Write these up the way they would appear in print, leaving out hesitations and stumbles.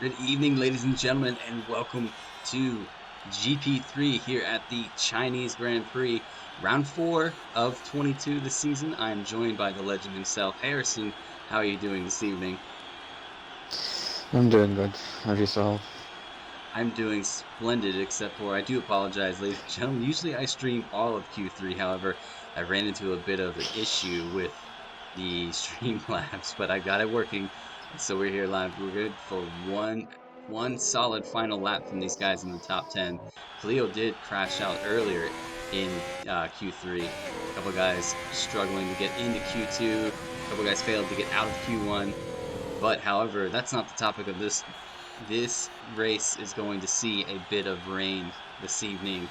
Good evening, ladies and gentlemen, and welcome to GP3 here at the Chinese Grand Prix, round 4 of 22 this season. I am joined by the legend himself, Harrison. How are you doing this evening? I'm doing good. How's yourself? I'm doing splendid, except for I do apologize, ladies and gentlemen. Usually I stream all of Q3, however, I ran into a bit of an issue with the Streamlabs, but I got it working, and so we're here live. We're good for one solid final lap from these guys in the top 10. Cleo did crash out earlier in Q3. A couple guys struggling to get into Q2. A couple guys failed to get out of Q1. But however, that's not the topic of this. This race is going to see a bit of rain this evening.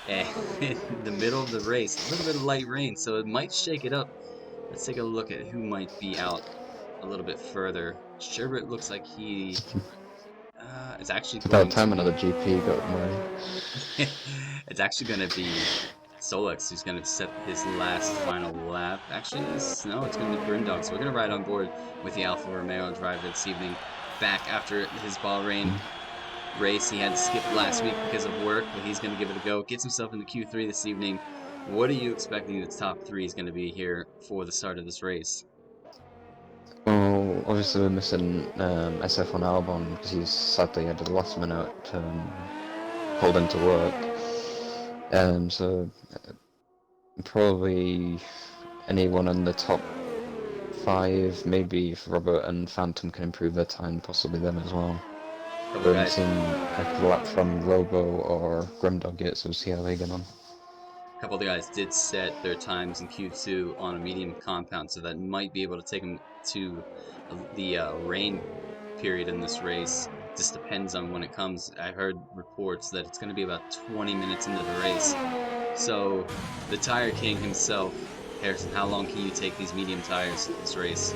And in the middle of the race, a little bit of light rain, so it might shake it up. Let's take a look at who might be out a little bit further. Sherbert looks like he is actually It's about going to time another be. GP got money. It's actually going to be Solex who's going to set his last final lap. Actually, no, it's going to be Grimdog. So we're going to ride on board with the Alfa Romeo driver this evening. Back after his Bahrain race he had to skip last week because of work, but he's going to give it a go. Gets himself into Q3 this evening. What are you expecting the top three is going to be here for the start of this race? Well, obviously we're missing SF on Albon because he's sadly had the last minute called into work. So probably anyone in the top five, maybe if Robert and Phantom can improve their time, possibly them as well. A We couple haven't guys, seen a lap from Robo or Grimdog yet, so we'll see how they get on. couple of the guys did set their times in Q2 on a medium compound, so that might be able to take them to the rain period in this race. Just depends on when it comes. I heard reports that it's going to be about 20 minutes into the race. So, the Tire King himself, Harrison, how long can you take these medium tires this race?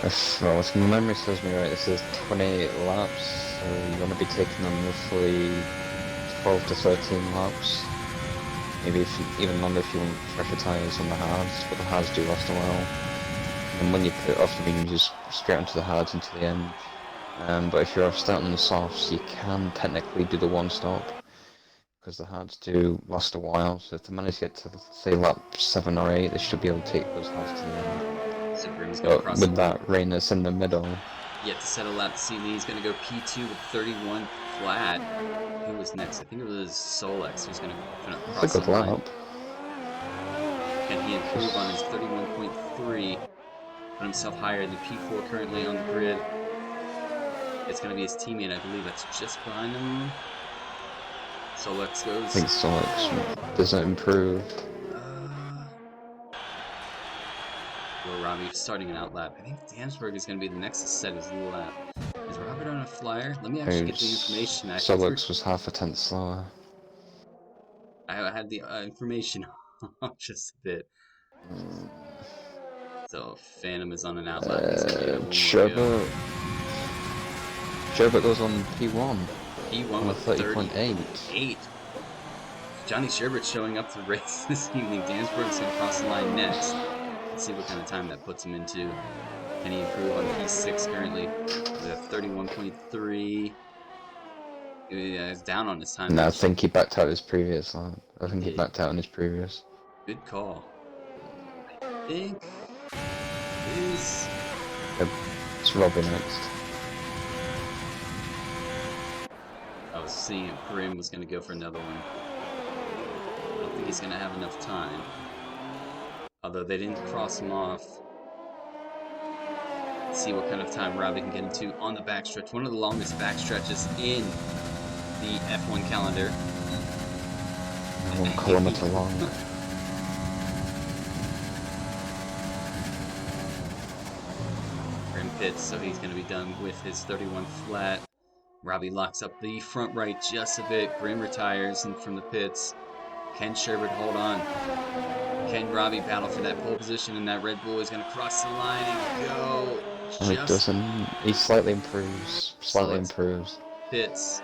If my memory serves me right, it says 28 laps, so you want to be taking on roughly 12 to 13 laps. Maybe if you, even longer if you want fresher tyres on the hards, but the hards do last a while. And when you put it off the mediums, just straight onto the hards into the end. But if you're starting on the softs, you can technically do the one stop, because the hards do last a while, so if they manage to get to, say, lap 7 or 8, they should be able to take those hards to the end. So Grimm's going to But cross the with line. that rain that's in the middle, Yet to settle out this evening, he's going to go P2 with 31 flat. Who was next? I think it was Solex who's going to that's a cross the good line. lap. Can he improve on his 31.3? Put himself higher than P4 currently on the grid. It's going to be his teammate, I believe that's just behind him. Solex I goes. think Solex doesn't improve. Uh, or Robbie starting an outlap. I think Damsberg is going to be the next to set his lap. Is Robert on a flyer? Let me actually get the information. Solex was half a tenth slower. I had the information off just a bit. So Phantom is on an outlap. He's going to get one more go. Sherbert goes on P1 P1 on a with 30.8. 38. Johnny Sherbert showing up to the race this evening. Dansberg's going to cross the line next. Let's see what kind of time that puts him into. Can he improve on P6 currently with a 31.3? Yeah, he's down on his time No, I actually. think he backed out his previous lap. I He think he did. backed out on his previous. Good call. I think is It's Robbie next. I was seeing if Grim was going to go for another one. I don't think he's going to have enough time. Although they didn't cross him off. Let's see what kind of time Robbie can get into on the backstretch. One of the longest backstretches in the F1 calendar. 1 kilometer long. Grim pits, so he's going to be done with his 31 flat. Robbie locks up the front right just a bit. Grim retires and from the pits. Can Sherbert hold on? Can Robbie battle for that pole position? And that Red Bull is going to cross the line and go And he just doesn't. He slightly improves. Slightly Selects improves. pits.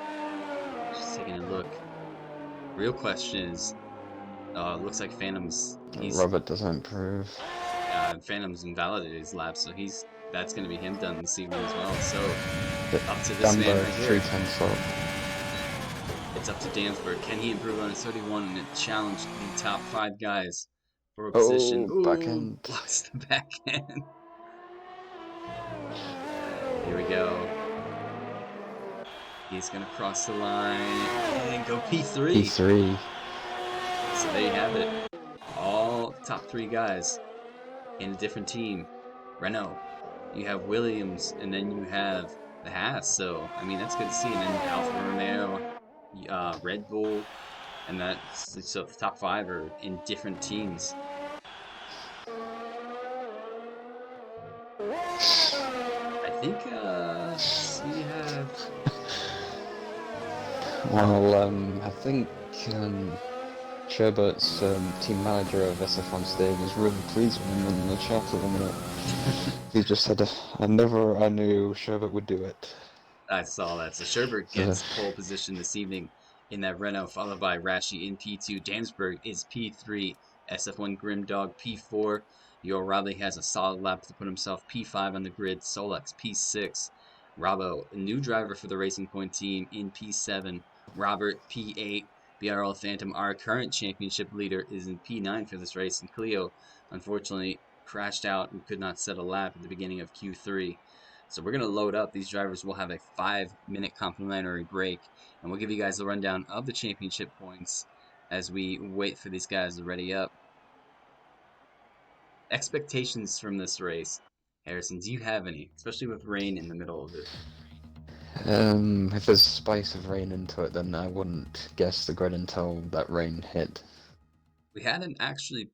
Just taking a look. Real question is, looks like Phantom's Robert doesn't improve. Phantom's invalidated his lap, so he's that's going to be him done this evening as well. So But up to this man Danberg, right here. 3 tenths up. It's up to Dansberg. Can he improve on his 31 and challenge the top five guys for a position? Oh, Ooh, backhand. lost the backhand. Here we go. He's going to cross the line and go P3. P3. So there you have it. All top three guys in a different team. Renault, you have Williams, and then you have the Haas. So, I mean, that's good to see. And then Alfa Romeo, Red Bull, and that's so the top five are in different teams. I think so you have I think Sherbert's team manager of SF on stage was really pleased with him in the chat at the minute. He just said, I knew Sherbert would do it. I saw that. So Sherbert So, gets pole position this evening in that Renault, followed by Rashi in P2. Damsberg is P3. SF1 Grimdog P4. Your Riley has a solid lap to put himself P5 on the grid. Solex P6. Robbo, a new driver for the Racing Point team, in P7. Robert P8. BRL Phantom, our current championship leader, is in P9 for this race. And Cleo, unfortunately, crashed out and could not set a lap at the beginning of Q3. So we're going to load up. These drivers will have a 5-minute complimentary break, and we'll give you guys the rundown of the championship points as we wait for these guys to ready up. Expectations from this race, Harrison, do you have any, especially with rain in the middle of it? if there's spice of rain into it, then I wouldn't guess the grid until that rain hit. We had an actually,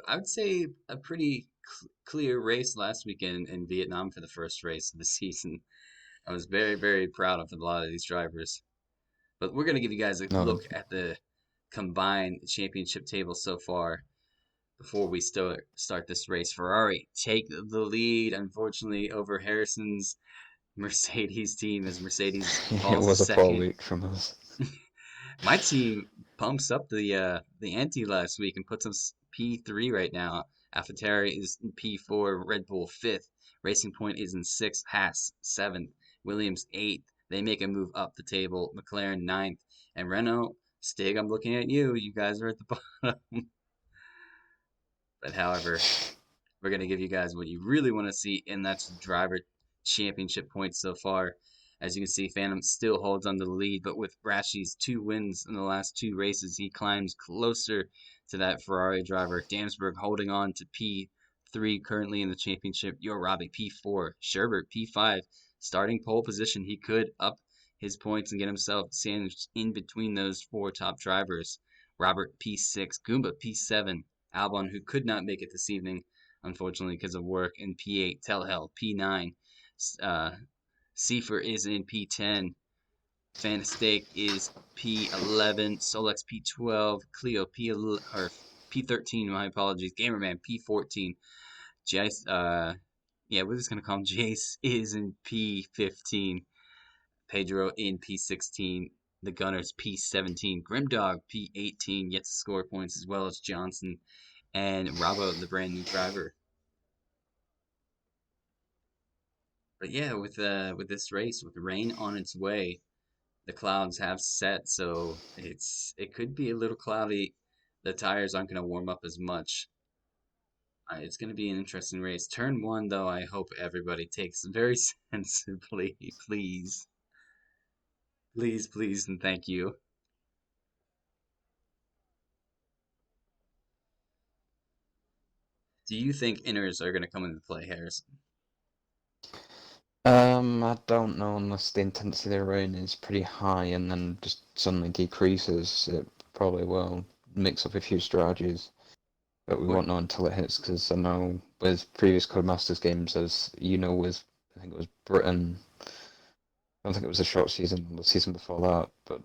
I would say, a pretty clear race last weekend in Vietnam for the first race of the season. I was very, very proud of a lot of these drivers. But we're going to give you guys a No, look at the combined championship table so far before we start this race. Ferrari take the lead, unfortunately, over Harrison's Mercedes team as Mercedes it falls to was a poor second. week from us. My team pumps up the ante last week and puts us P3 right now. AlphaTauri is in P4, Red Bull 5th, Racing Point is in 6th, Haas 7th, Williams 8th. They make a move up the table. McLaren 9th, and Renault, Stig, I'm looking at you. You guys are at the bottom. But however, we're going to give you guys what you really want to see, and that's driver championship points so far. As you can see, Phantom still holds on to the lead, but with Rashi's 2 wins in the last 2 races, he climbs closer to that Ferrari driver. Damsberg holding on to P3 currently in the championship. Yo Robbie P4, Sherbert P5, starting pole position. He could up his points and get himself sandwiched in between those 4 top drivers. Robert P6, Goomba P7, Albon, who could not make it this evening, unfortunately, because of work, in P8, Telhel, P9. Seifer is in P10. Fantastic is P11. Solex P12. Clio P13. My apologies. Gamerman P14. Jace, yeah, we're just gonna call him Jace, is in P15. Pedro in P16. The Gunners P17. Grimdog P18 yet to score points, as well as Johnson and Robbo, the brand new driver. But yeah, with this race, with rain on its way, the clouds have set, so it could be a little cloudy. The tires aren't going to warm up as much. It's going to be an interesting race. Turn one, though, I hope everybody takes very sensibly, please, please, please, and thank you. Do you think inners are going to come into play, Harrison? I don't know unless the intensity of the rain is pretty high and then just suddenly decreases. It probably will mix up a few strategies, but we What? won't know until it hits. Because I know with previous Codemasters games, as you know, with I think it was Britain. I don't think it was a short season, the season before that. But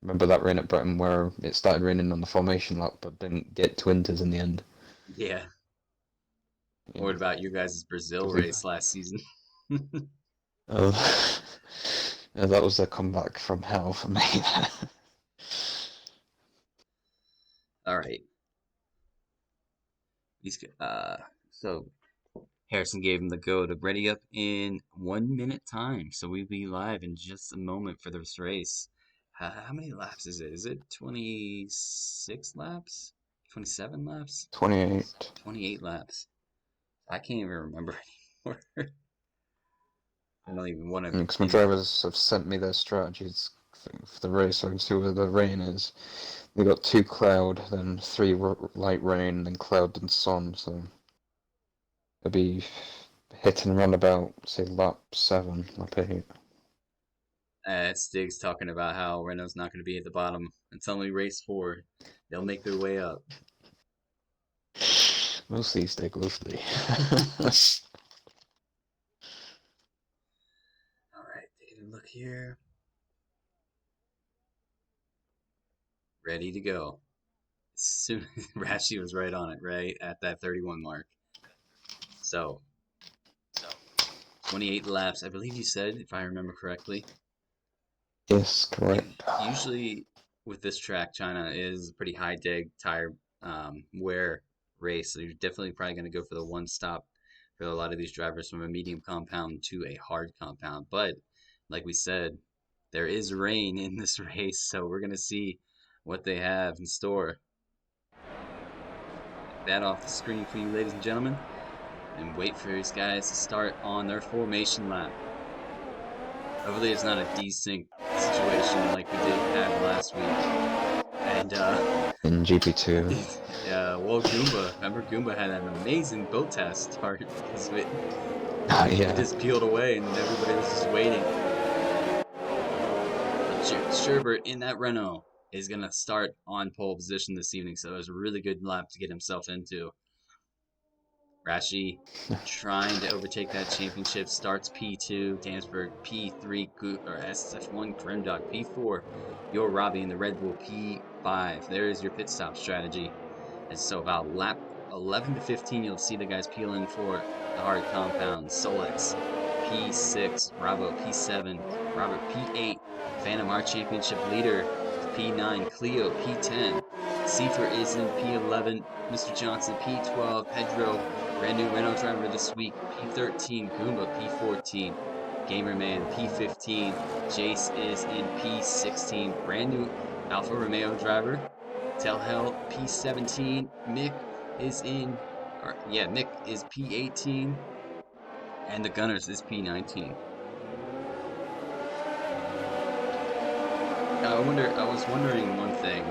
remember that rain at Britain where it started raining on the formation lap, but didn't get to inters in the end. Yeah. Yeah, What about your guys' Brazil because we. race last season? Uh, yeah, that was a comeback from hell for me. All right. These, so Harrison gave him the go to ready up in 1 minute time. So we'll be live in just a moment for this race. How many laps is it? Is it 26 laps? 27 laps? 28. 28 laps. I can't even remember anymore. I don't even want to. Because my drivers have sent me their strategies for the race, so I can see where the rain is. We got 2 cloud, then 3 light rain, then cloud and sun, so it'll be hitting around about, say, lap 7, lap 8. Stig's talking about how Renault's not going to be at the bottom until we race 4. They'll make their way up. We'll see, Stig, we'll see. Alright, taking a look here. Ready to go. Soon Rashi was right on it, right at that 31 mark. So 28 laps, I believe you said, if I remember correctly. Yes, correct. Usually with this track, China is a pretty high dig tire wear race, so you're definitely probably going to go for the one stop for a lot of these drivers from a medium compound to a hard compound. But like we said, there is rain in this race, so we're going to see what they have in store. Get that off the screen for you, ladies and gentlemen, and wait for these guys to start on their formation lap. Hopefully it's not a desync situation like we did have last week. And in GP2. well, Goomba. Remember, Goomba had an amazing boat test start because it Yeah. just peeled away and everybody was just waiting. Sherbert in that Renault is gonna start on pole position this evening, so it was a really good lap to get himself into. Rashi trying to overtake that championship, starts P2, Dansberg P3, or SF1 Grimdog P4, your Robbie in the Red Bull P5. There is your pit stop strategy. And so about lap 11 to 15, you'll see the guys peeling for the hard compound. Solex P6, Bravo P7, Robert P8, Phantom our championship leader P9, Cleo P10, Seifer is in P11, Mr. Johnson P12, Pedro, brand new Renault driver this week, P13, Goomba P14, Gamerman P15, Jace is in P16, brand new Alfa Romeo driver, Telhel P17, Mick is in, Mick is P18, and the Gunners is P19. I was wondering one thing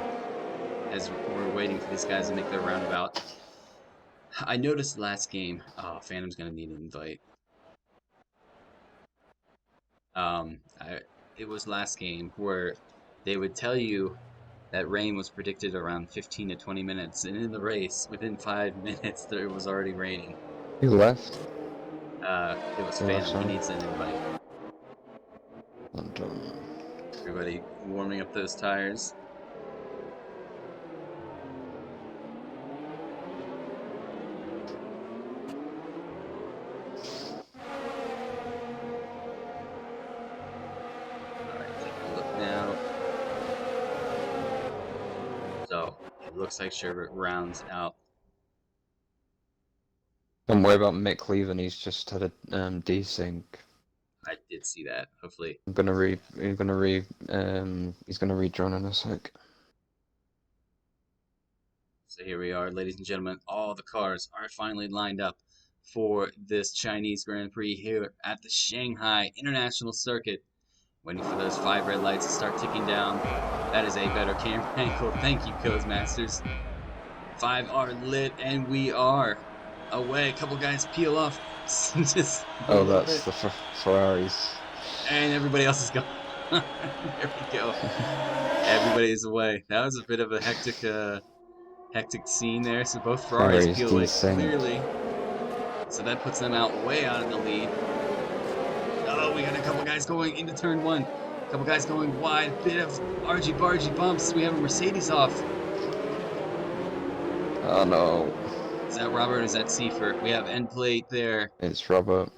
as we're waiting for these guys to make their roundabout. I noticed last game, Phantom's gonna need an invite. It was last game where they would tell you that rain was predicted around 15 to 20 minutes, and in the race, within 5 minutes, there was already raining. Who left? It was Phantom. He needs an invite. Everybody warming up those tires. Alright, taking a look now. So, it looks like Sherbert rounds out. Don't worry about Mick leaving, he's just had a desync. I did see that. Hopefully. He's gonna rejoin in a sec. So here we are, ladies and gentlemen. All the cars are finally lined up for this Chinese Grand Prix here at the Shanghai International Circuit. Waiting for those 5 red lights to start ticking down. That is a better camera angle. Thank you, Codemasters. 5 are lit, and we are away. A couple guys peel off. Just that's the Ferraris. And everybody else is gone. There we go. Everybody is away. That was a bit of a hectic scene there. So both Ferraris peel away clearly. So that puts them way out in the lead. Oh, we got a couple guys going into turn 1. A couple guys going wide. Bit of argy-bargy bumps. We have a Mercedes off. Oh no. Is that Robert or is that Seifer? We have end plate there. It's Robert.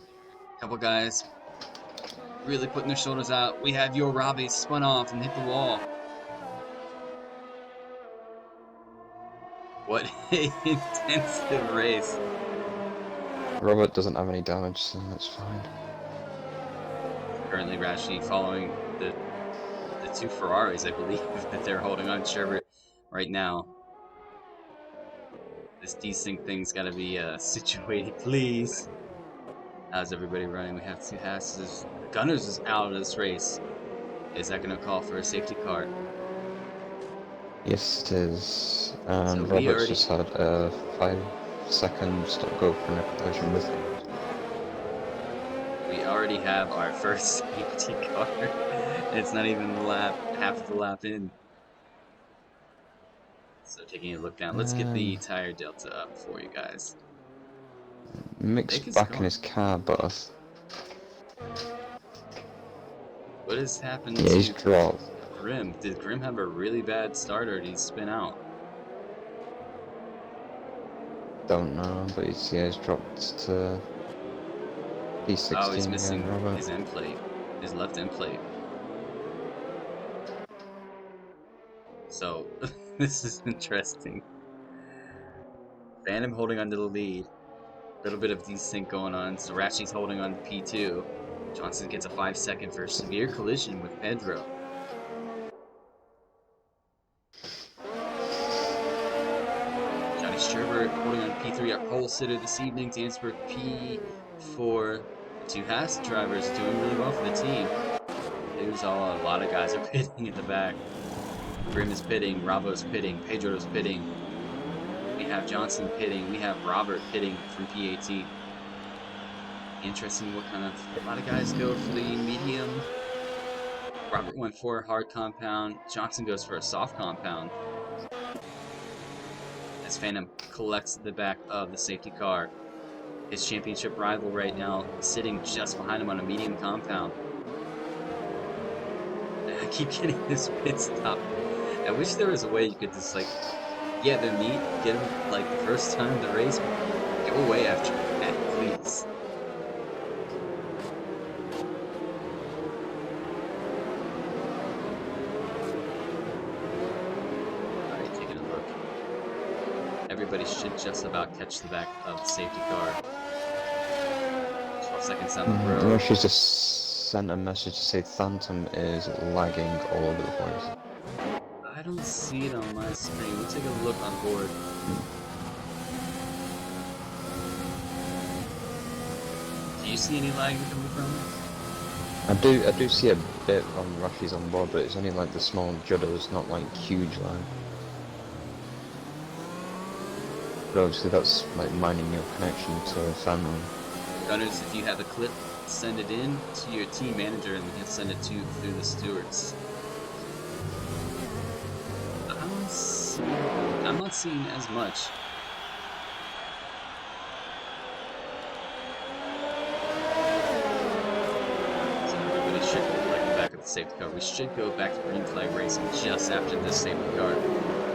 Couple guys really putting their shoulders out. We have your Robbie spun off and hit the wall. What an intensive race. Robert doesn't have any damage, so that's fine. Currently, Rashi following the two Ferraris, I believe, that they're holding on Sherbert right now. This desync thing's got to be situated, please. How's everybody running? We have two Hasses. Gunners is out of this race. Is that going to call for a safety car? Yes, it is. So And we Robert's already just had a 5-second stop go for a collision with him. we already have our first safety car. It's not even half of the lap in. So taking a look down, let's get the tire delta up for you guys. Mick's Nick is back in gone. his car, but What has happened yeah, he's to dropped. Grim? Did Grim have a really bad start or did he spin out? Don't know, but he's dropped to P16 Oh, he's again, missing Robert. his end plate, his left end plate. So this is interesting. Phantom holding onto the lead. A little bit of desync going on. So Rashi's holding on to P2. Johnson gets a 5-second for a severe collision with Pedro. Johnny Sherbert holding on to P3, our pole sitter this evening. Dansberg P4. The two Haas drivers doing really well for the team. There's a lot of guys are pitting at the back. Grim is pitting, Bravo's pitting, Pedro's pitting. We have Johnson pitting, we have Robert pitting from P18. Interesting what kind of, a lot of guys go for the medium. Robert went for a hard compound, Johnson goes for a soft compound. As Phantom collects the back of the safety car. His championship rival right now sitting just behind him on a medium compound. I keep getting this pit stop. I wish there was a way you could just like, yeah, they're neat, get them like the first time of the race, but go away after that, please. Alright, taking a look. Everybody should just about catch the back of the safety car. 12 seconds down the road. She's just sent a message to say Phantom is lagging all over the place. I don't see it on my screen. We'll take a look on board. Do you see any lag coming from it? I do see a bit on Rashi's on board, but it's only like the small judders, not like huge lag. But obviously that's like mining your connection to Phantom. Gunners, if you have a clip, send it in to your team manager and we can send it to through the stewards. I'm not seeing as much. So everybody should collect the back of the safety car. We should go back to green flag racing just after this safety car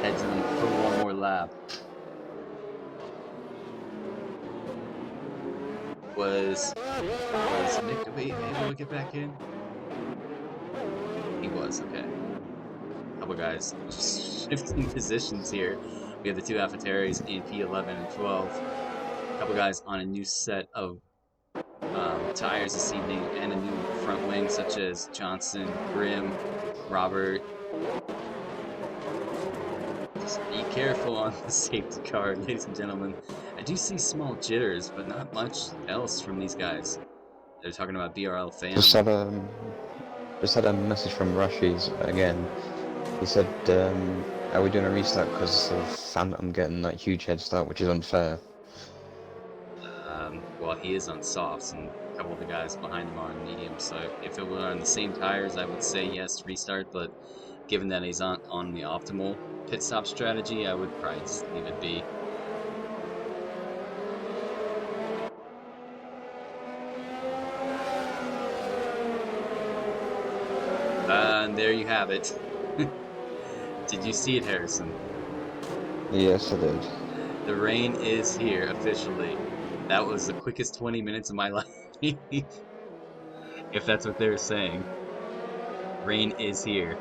heads in for one more lap. Was Nick able to get back in? He was, okay. Couple guys shifting positions here. We have the two AlphaTauris in P11 and 12. Couple guys on a new set of tires this evening and a new front wing, such as Johnson, Grimm, Robert. Just be careful on the safety car, ladies and gentlemen. I do see small jitters, but not much else from these guys. They're talking about BRL Phantom. Just had a message from Rashi's again. He said, are we doing a restart because of Phantom getting that huge head start, which is unfair? Well, he is on softs, and a couple of the guys behind him are on medium, so if it were on the same tires, I would say yes, restart, but given that he's on the optimal pit stop strategy, I would probably just leave it be. And there you have it. Did you see it, Harrison? Yes, I did. The rain is here, officially. That was the quickest 20 minutes of my life. If that's what they were saying. Rain is here.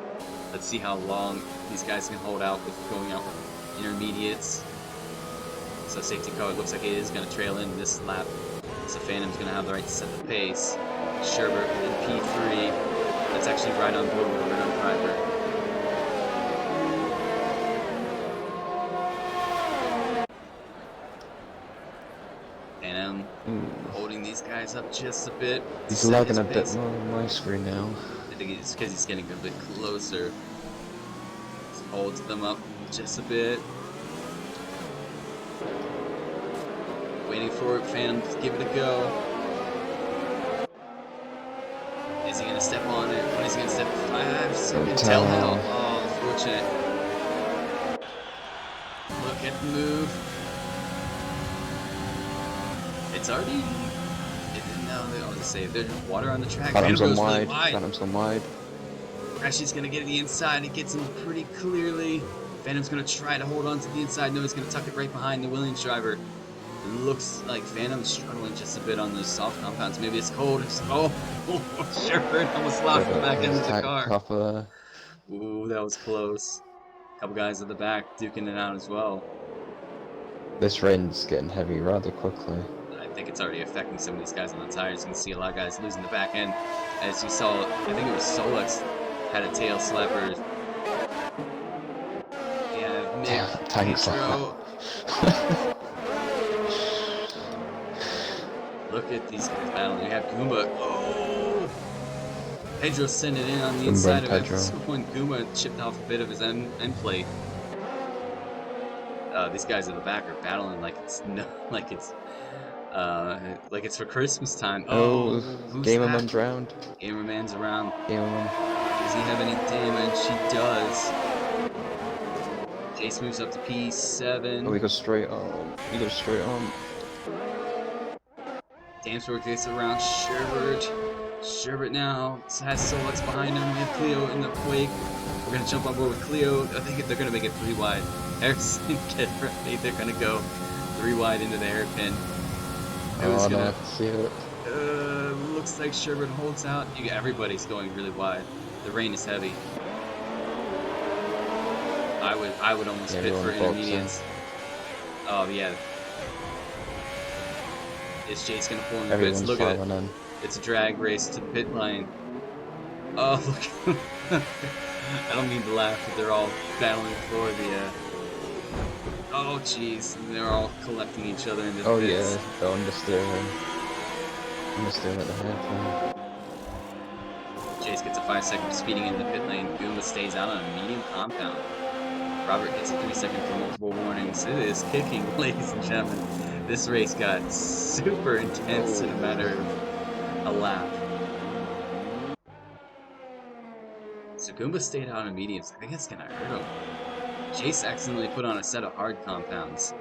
Let's see how long these guys can hold out with going out with intermediates. So safety car looks like it is going to trail in this lap. So Phantom's going to have the right to set the pace. Sherbert in P3. That's actually right on board with a Renault driver. Phantom holding these guys up just a bit. He's lagging a bit more on my screen now. I think it's because he's getting a bit closer. Just holds them up just a bit. Waiting for it, Phantom to give it a go. Is he going to step on it? When is he going to step? 5 seconds. Tell hell. Oh, unfortunate. Look at the move. It's already... No, I was going to say, there's water on the track. Phantom's Phantom on goes really wide. wide. Phantom's on wide. Rashi's going to get to the inside. He gets him pretty clearly. Phantom's going to try to hold on to the inside. No, he's going to tuck it right behind the Williams driver. It looks like Phantom's struggling just a bit on those soft compounds. Maybe it's cold. Oh, Sherbert almost locked him back into the car. Ooh, that was close. A couple guys at the back duking it out as well. This rain's getting heavy rather quickly. I think it's already affecting some of these guys on the tires. You can see a lot of guys losing the back end. As you saw, I think it was Solux had a tail slapper. Yeah, Nick, Pedro. Look at these guys battling. You have Goomba. Oh! Pedro sent it in on the inside of it. At some point, Goomba chipped off a bit of his end plate. These guys at the back are battling like it's for Christmas time. Oh, who's Gamerman's round. Gamerman's around. Gamerman. Does he have any damage? He does. Jace moves up to P7. Oh, he goes straight on. He goes straight on. Damsworth gets around Sherbert. Sherbert now has Solux behind him. We have Cleo in the wake. We're going to jump on board with Cleo. I think they're going to make it 3 wide. Harrison, get ready. They're going to go 3 wide into the hairpin. Oh, no, I see it. Looks like Sherbert holds out. Everybody's going really wide. The rain is heavy. I would almost pit for intermediates. Oh, yeah. Is Jace going to pull in the pits? Look at it. It's a drag race to the pit line. Oh, look. I don't mean to laugh, but they're all battling for the... Oh, jeez. They're all collecting each other in the pits. Oh, yeah. They're on the steering. I'm just doing it at the half. Jace gets a 5-second speeding in the pit lane. Goomba stays out on a medium compound. Robert gets a 3-second for multiple warnings. It is kicking, ladies and gentlemen. This race got super intense in a matter of a lap. So Goomba stayed out on mediums. I think it's gonna hurt him. Jace accidentally put on a set of hard compounds.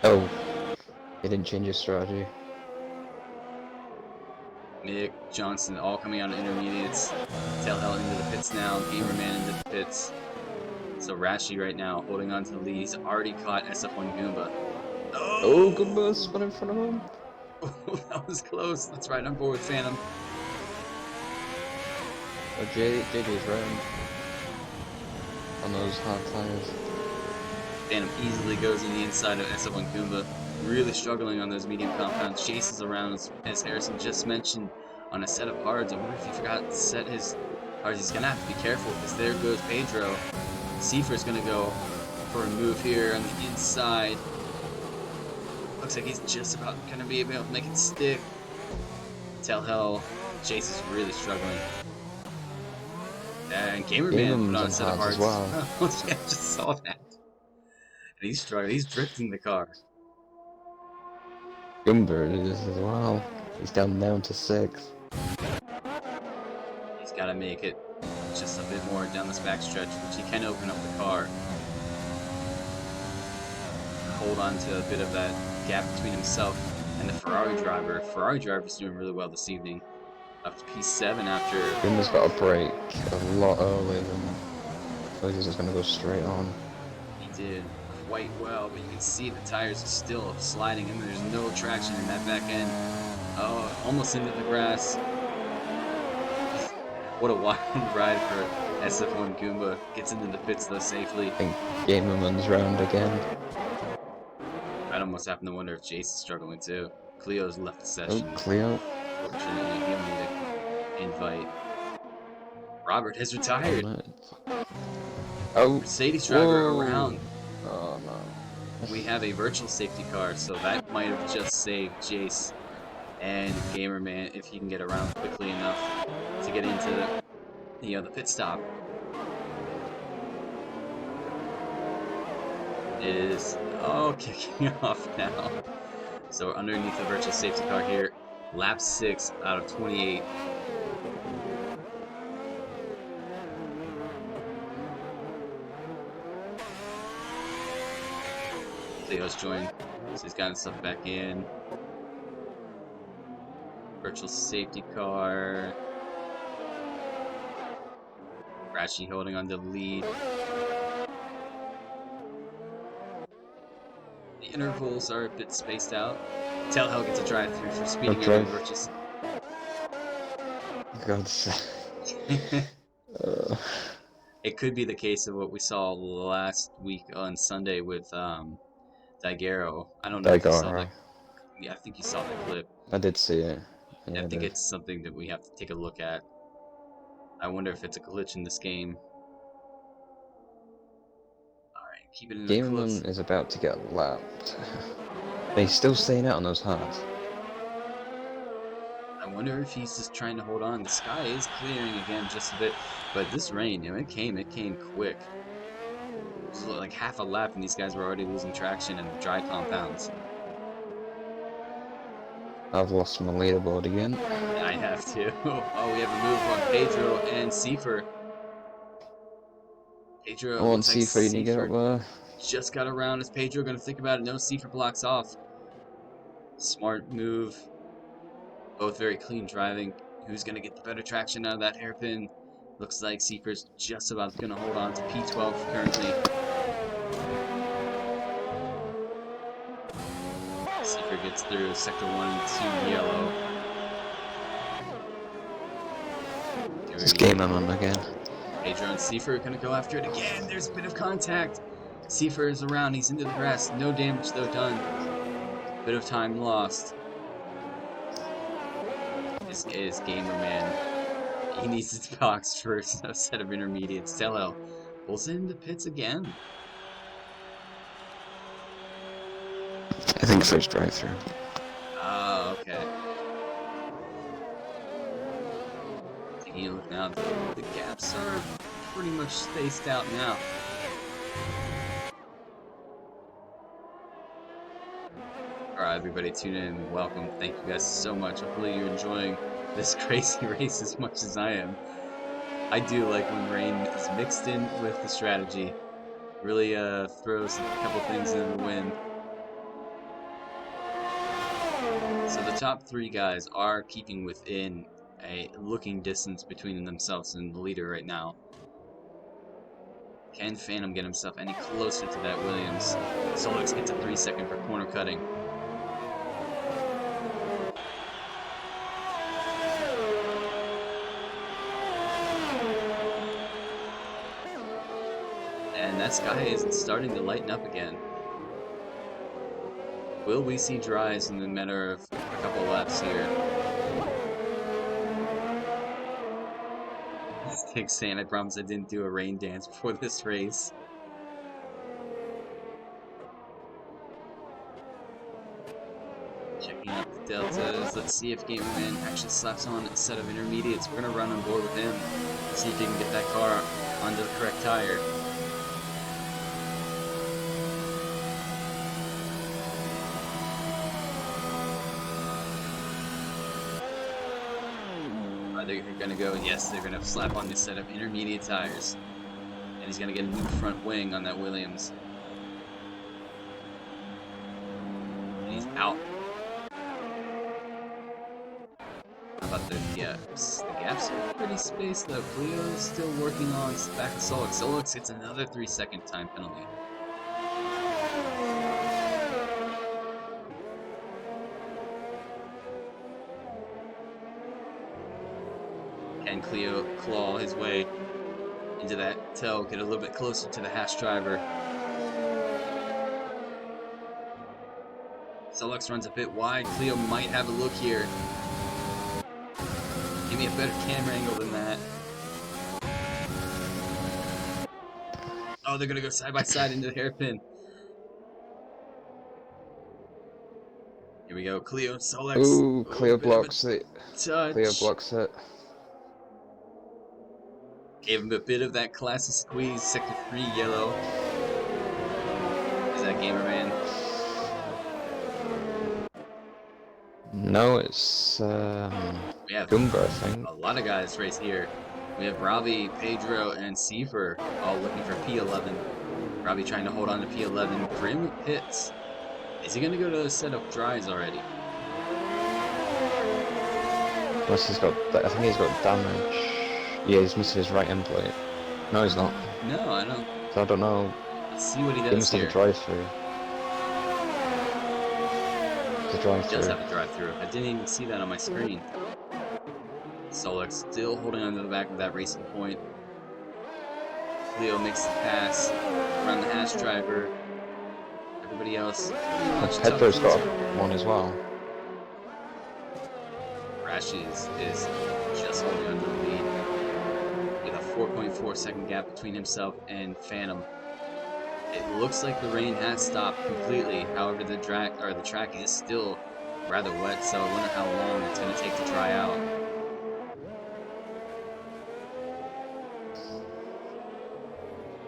Oh. He didn't change his strategy. Mick, Johnson, all coming out of intermediates. Tailhell into the pits now. Gamerman into the pits. So Rashi right now holding on to the lead. He's already caught SF1 Goomba. Oh, Goomba spun in front of him. Oh, that was close. Let's ride on board with Phantom. Oh, JJ's round. On those hot tires. Phantom easily goes in the inside of SF1 Goomba. Really struggling on those medium compounds. Jace is around, as Harrison just mentioned, on a set of hards. I wonder if he forgot to set his hards. He's going to have to be careful because there goes Pedro. Seifer's going to go for a move here on the inside. Looks like he's just about going to be able to make it stick. Tell hell, Jace is really struggling. And Gamerman put on a set of hards. Well. I just saw that. And he's struggling. He's drifting the car. Goomba is as well. He's down to 6. He's got to make it just a bit more down this backstretch, which he can open up the car. Hold on to a bit of that gap between himself and the Ferrari driver. Ferrari driver's doing really well this evening. Up to P7 after... Goomba's got a break a lot earlier than... I thought he was just going to go straight on. He did quite well, but you can see the tires are still sliding and there's no traction in that back end. Oh, almost into the grass. What a wild ride for SF1 Goomba. Gets into the pits though safely. I think Gamerman's round again. I'd almost happen to wonder if Jace is struggling too. Cleo's left the Oh, session. Cleo. Fortunately, he'll need an invite. Robert has Oh retired. no. Oh, Mercedes driver whoa. around. Oh no. We have a virtual safety car, so that might have just saved Jace and Gamerman if he can get around quickly enough to get into the pit stop. It is kicking off now. So we're underneath the virtual safety car here. Lap 6 out of 28. Cleo's joined, so he's gotten stuff back in. Virtual safety car. Ratchy holding on to the lead. The intervals are a bit spaced out. Tellhell gets a drive through for speeding into the Drive. virtual. God's sake. Uh, It could be the case of what we saw last week on Sunday with Daigero. I don't know if you saw that. Dagara. Yeah, I think you saw that clip. I did see it. I Yeah, I think did. it's something that we have to take a look at. I wonder if it's a glitch in this game. Alright, keep it in the close. Gamerman is about to get lapped. But he's still staying out on those hards. I wonder if he's just trying to hold on. The sky is clearing again just a bit, but this rain, it came quick. It was like half a lap and these guys were already losing traction in the dry compounds. I've lost my leaderboard again. I have to. Oh, we have a move on Pedro and Seifer. Pedro, Come on, looks like Seaford, you get up Seifer there. just got around. Is Pedro going to think about it? No, Seifer blocks off. Smart move. Both very clean driving. Who's going to get the better traction out of that hairpin? Looks like Seifer's just about going to hold on to P12 currently. Seifer gets through sector 1 and 2 yellow. It's Gamerman again. Pedro and Seifer are going to go after it again. There's a bit of contact. Seifer is around. He's into the grass. No damage, though, done. Bit of time lost. This is Gamerman. He needs his box for a set of intermediates. Tello pulls in the pits again. I think first drive-through. Oh, okay. Taking a look now, the gaps are pretty much spaced out now. Alright, everybody, tune in and welcome. Thank you guys so much. Hopefully you're enjoying this crazy race as much as I am. I do like when rain is mixed in with the strategy. Really throws a couple things into the wind. So the top 3 guys are keeping within a looking distance between themselves and the leader right now. Can Phantom get himself any closer to that Williams? Solix gets a 3-second for corner cutting. And that sky is starting to lighten up again. Will we see dries in the matter of a couple laps here? Thanks, Stan. I promise I didn't do a rain dance before this race. Checking out the deltas. Let's see if Gamerman actually slaps on a set of intermediates. We're going to run on board with him. See if he can get that car onto the correct tire. Are they going to go? Yes, they're going to slap on this set of intermediate tires. And he's going to get a new front wing on that Williams. And he's out. How about the gaps? The gaps are pretty spaced though. Cleo's still working on back of Solix. Solix gets another 3-second time penalty. Can Cleo claw his way into that tail, get a little bit closer to the Hash driver? Solux runs a bit wide. Cleo might have a look here. Give me a better camera angle than that. Oh, they're gonna go side by side into the hairpin. Here we go. Cleo and Solux. Ooh, Oh, Cleo bit of a blocks it. Cleo touch. blocks it. Gave him a bit of that classic squeeze. Sector 3 yellow. Is that gamer man? No, it's We have Goomba, I think. a lot of guys race here. We have Robbie, Pedro, and Seifer all looking for P11. Robbie trying to hold on to P11. Grim pits. Is he going to go to a set of dries already? Unless he's got, I think he's got damage. Yeah, he's missing his right end plate. No, he's not. No, I don't. So I don't know. Let's see what he He does must have here. a drive-through. It's a He drive-through. does have a drive-through. I didn't even see that on my screen. Solux still holding onto the back of that racing point. Cleo makes the pass around the hash driver. Everybody else. Pedro's got one as well. Rashi is just holding onto the lead with a 4.4 second gap between himself and Phantom. It looks like the rain has stopped completely. However, the track is still rather wet, so I wonder how long it's going to take to dry out.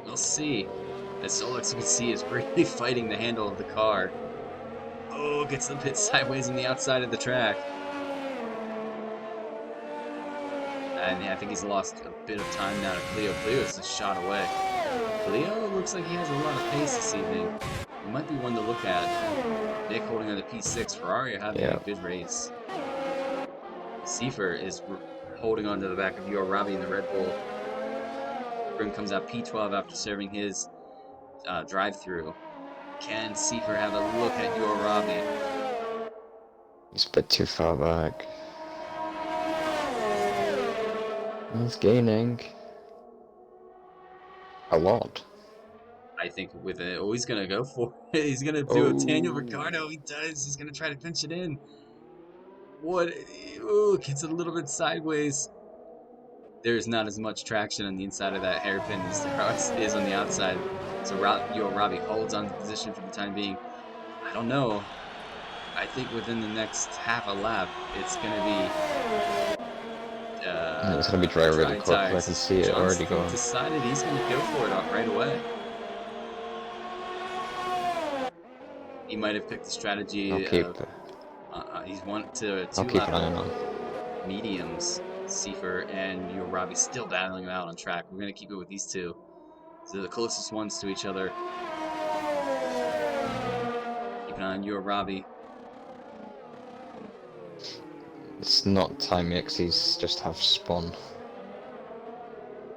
We'll see. As Solux, you can see, is really fighting the handle of the car. Oh, gets the pit sideways on the outside of the track. And I think he's lost a bit of time now to Cleo. Cleo is a shot away. Cleo looks like he has a lot of pace this evening. He might be one to look at. Nick holding on to P6. Ferrari having a good race. Seifer is holding on to the back of Robbie in the Red Bull. Grim comes out P12 after serving his drive-through. Can Seifer have a look at Robbie? He's a bit too far back. He's gaining a lot. I think with it, he's gonna go for it. He's gonna do a Daniel Ricciardo. He does. He's gonna try to pinch it in. What? Ooh, gets a little bit sideways. There's not as much traction on the inside of that hairpin as there is on the outside. So Robbie holds on to position for the time being. I don't know. I think within the next half a lap, it's gonna be. It's gonna be dry really quick. I can see it already going. Decided he's gonna go for it right away. He might have picked the strategy. He's one to two lap mediums. Seifer and Robbie still battling it out on track. We're gonna keep it with these two. They're the closest ones to each other. Keep an eye on Robbie. It's not time yet, 'cause he's just half spun.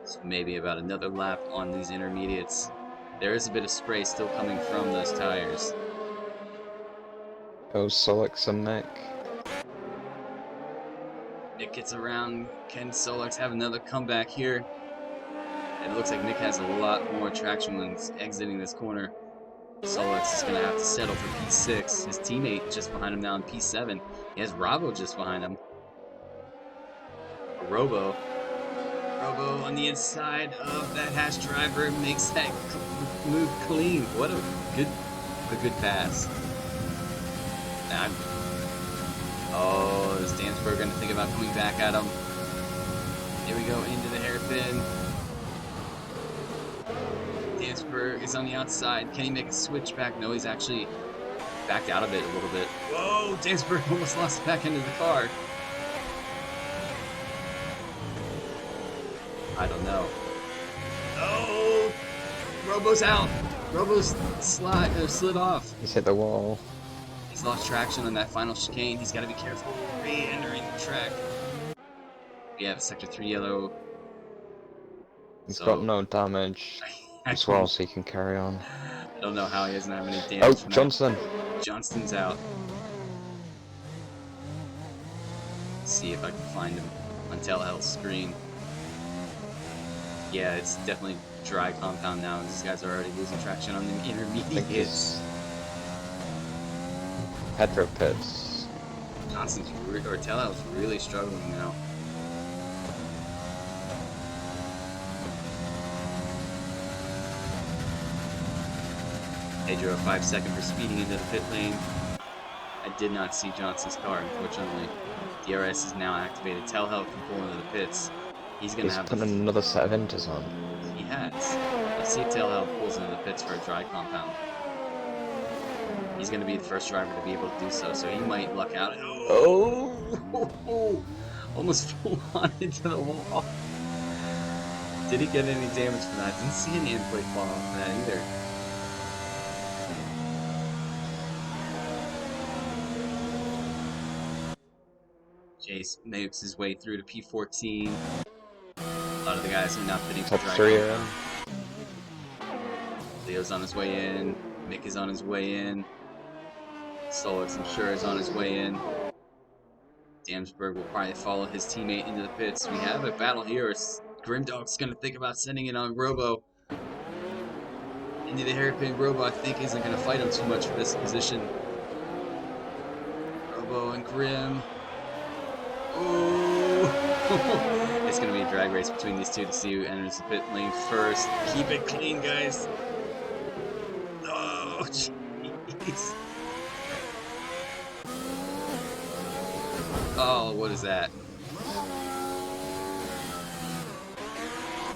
So maybe about another lap on these intermediates. There is a bit of spray still coming from those tires. Oh, Solux and Nick. Nick gets around. Can Solux have another comeback here? It looks like Nick has a lot more traction when he's exiting this corner. Solux is going to have to settle for P6. His teammate just behind him now in P7. He has Robo just behind him. Robo on the inside of that hash driver makes that move clean. What a good pass. Oh, is Dansberg going to think about coming back at him? Here we go into the hairpin. Dansberg is on the outside. Can he make a switch back? No, he's actually backed out of it a little bit. Whoa, Dansberg almost lost the back end of the car. I don't know. Oh, Robo's out. Robo's slid off. He's hit the wall. He's lost traction on that final chicane. He's got to be careful re-entering the track. We have Sector 3 yellow. He's got no damage as well, so he can carry on. I don't know how he doesn't have any damage. Oh, Johnson! Johnston's out. Let's see if I can find him on Telhel's screen. Yeah, it's definitely dry compound now. These guys are already losing traction on the intermediates. Pedro pits. Johnson's or Tellhouse really struggling now. Pedro 5 second for speeding into the pit lane. I did not see Johnson's car, unfortunately. DRS is now activated. Tellhouse can pull into the pits. He's gonna He's have putting another set of inters on. He has. Let's see if Tellhouse pulls into the pits for a dry compound. He's gonna be the first driver to be able to do so, so he might luck out. Oh! Almost full on into the wall. Did he get any damage from that? Didn't see any end plate fall off from that either. Jace makes his way through to P14. A lot of the guys are not fitting for Top dry 3 compound. Leo's on his way in. Mick is on his way in. Solix, I'm sure, is on his way in. Damsberg will probably follow his teammate into the pits. We have a battle here. Grimdog's going to think about sending it on Robo. Into the hairpin. Robo, I think, isn't going to fight him too much for this position. Robo and Grim. Ooh. It's going to be a drag race between these two to see who enters the pit lane first. Keep it clean, guys. Oh, jeez. Oh, what is that?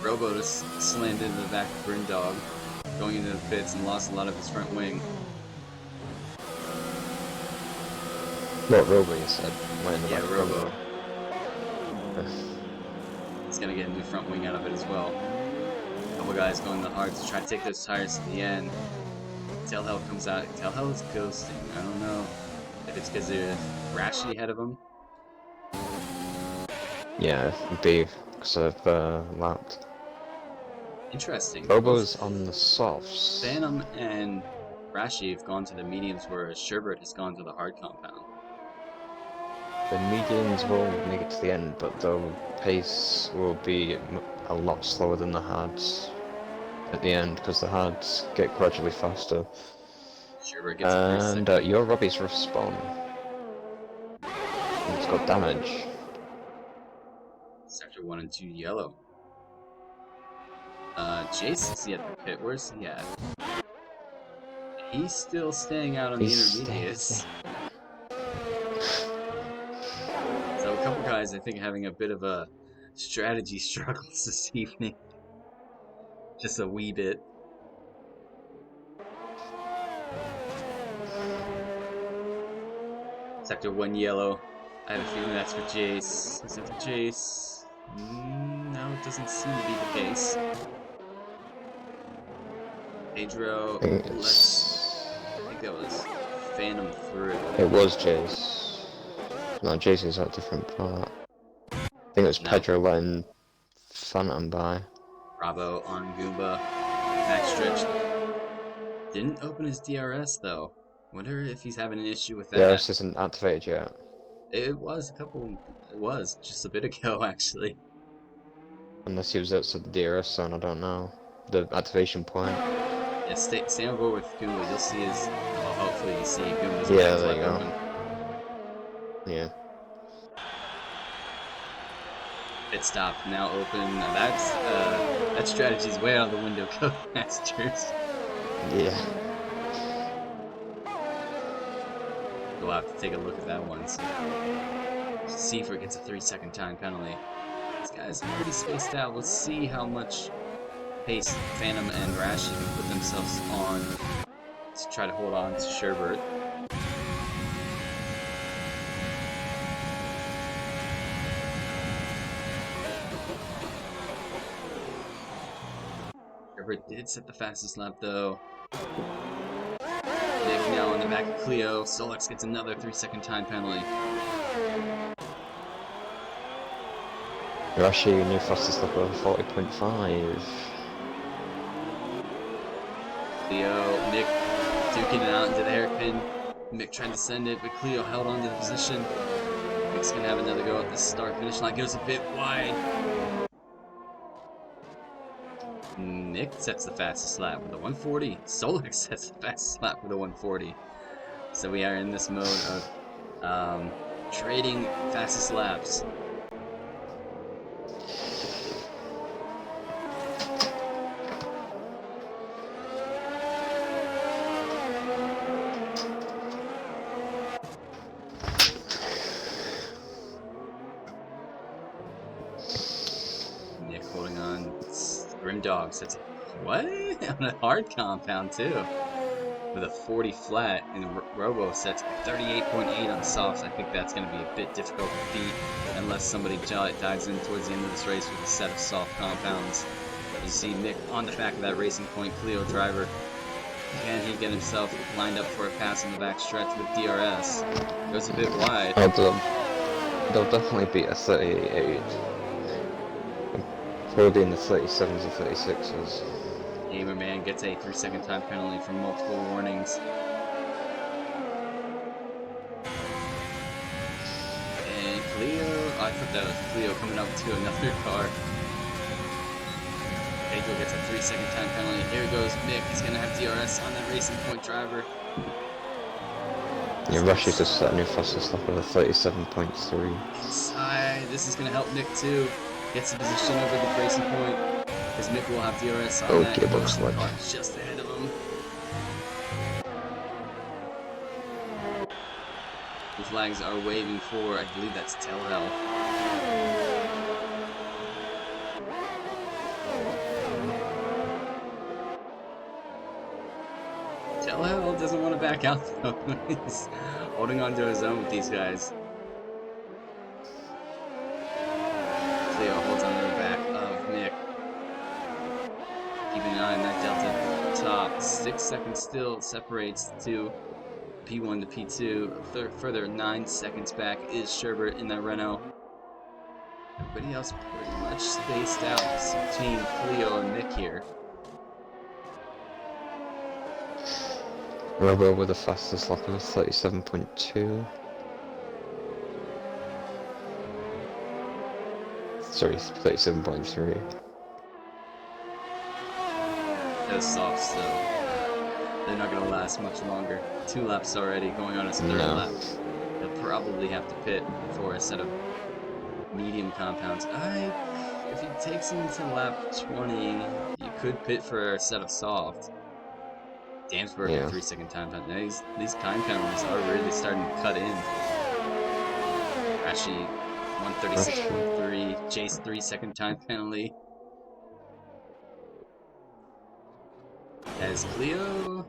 Robo just slammed into the back of Grimdog, going into the pits and lost a lot of his front wing. What, Robo, you said? Went in the back Robo. He's gonna get a new front wing out of it as well. A couple guys going the hard to try to take those tires to the end. Tellhell comes out. Tellhell is ghosting. I don't know if it's because there's Rashi ahead of him. Yeah, it would be because I've lapped. Interesting. Robo's on the softs. Phantom and Rashi have gone to the mediums, whereas Sherbert has gone to the hard compound. The mediums will make it to the end, but the pace will be a lot slower than the hards at the end, because the hards get gradually faster. Sherbert gets and your Robbie's respawn. It's got damage. Sector 1 and 2 yellow. Jace is at the pit. Where's he at? He's still staying out on the intermediates. So a couple guys, I think, having a bit of a strategy struggles this evening. Just a wee bit. Sector 1 yellow. I have a feeling that's for Jace. Is that for Jace? No, it doesn't seem to be the case. Pedro, I think that was Phantom through. It was Jace. No, Jace is at a different part. I think it was Pedro letting Phantom by. Bravo on Goomba. Backstretch. Didn't open his DRS though. Wonder if he's having an issue with that. DRS isn't activated yet. It was just a bit ago actually. Unless he was outside the DRS zone, I don't know. The activation point. Yeah, stay on board with Goomba. You'll see his. Well, hopefully you see Goomba's yeah, there you go. open. Yeah. Pit stop now open. That strategy's way out of the window, Codemasters. Yeah. We'll have to take a look at that one. So Seifer gets a 3-second time penalty. These guys are pretty spaced out. Let's see how much pace Phantom and Rashi can put themselves on to try to hold on to Sherbert. Sherbert did set the fastest lap though. Nick now on the back of Cleo. Solix gets another 3-second time penalty. Rashi, new fastest lap over 40.5. Cleo, Nick duking it out into the hairpin. Mick trying to send it, but Cleo held on to the position. Mick's gonna have another go at the start finish line. Goes a bit wide. Nick sets the fastest lap with a 140. Solix sets the fastest lap with a 140. So we are in this mode of trading fastest laps. Nick holding on. Grim Dog sets what? On a hard compound too. With a 40 flat, and Robo sets 38.8 on softs. I think that's going to be a bit difficult to beat unless somebody dives in towards the end of this race with a set of soft compounds. You see Nick on the back of that Racing Point Clio driver. Can he get himself lined up for a pass on the back stretch with DRS? Goes a bit wide. They'll definitely beat a 38. Probably in the 37s or 36s. Gamerman gets a 3-second time penalty for multiple warnings. And Cleo, I thought that was Cleo coming up to another car. Pedro gets a 3-second time penalty. Here goes Mick. He's going to have DRS on that Racing Point driver. Yeah, Rushy just set a new fastest lap of a 37.3. Inside. This is going to help Mick too. Gets the position over the Racing Point. Because Mick will have DRS on that. Gearbox ledge. Car just ahead of him. The flags are waving for, I believe that's Telhell. Telhell doesn't want to back out though. He's holding on to his own with these guys. Cleo holds on to the back of Nick. Keeping an eye on that Delta top. 6 seconds still separates the two. P1 to P2. Further 9 seconds back is Sherbert in that Renault. Everybody else pretty much spaced out between Cleo and Nick here. Robo with the fastest lap of 37.2. Sorry, 37.3. Those softs though, they're not going to last much longer. 2 laps already, going on his 3rd lap. He'll probably have to pit for a set of medium compounds. If he takes him to lap 20, you could pit for a set of soft. Damsberg a 3-second time penalty. These time penalties are really starting to cut in. Actually, 136.3. Chase 3-second time penalty. As Cleo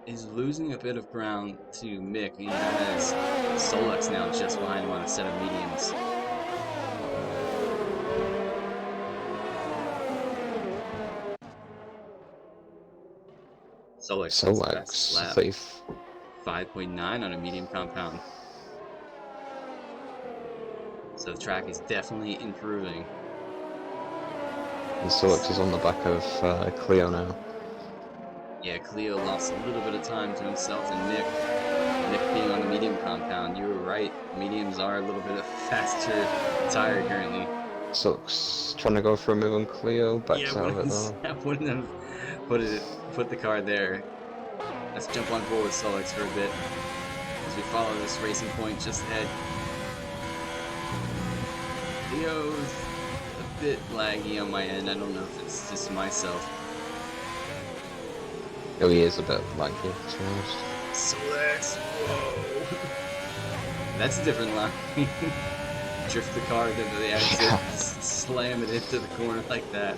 is losing a bit of ground to Mick, he has Solex now just behind him on a set of mediums. Solex, 5.9 on a medium compound. So the track is definitely improving. And Solex is on the back of Cleo now. Yeah, Cleo lost a little bit of time to himself and Nick. Nick being on the medium compound, you were right. Mediums are a little bit of faster tire currently. Solex trying to go for a move on Cleo, backs out of it though. I wouldn't have put the car there. Let's jump on board with Solex for a bit as we follow this Racing Point just ahead. Cleo's a bit laggy on my end. I don't know if it's just myself. Oh, he is a bit laggy, to be honest. Solex, whoa! That's a different line. Drift the car to the exit, slam it into the corner like that.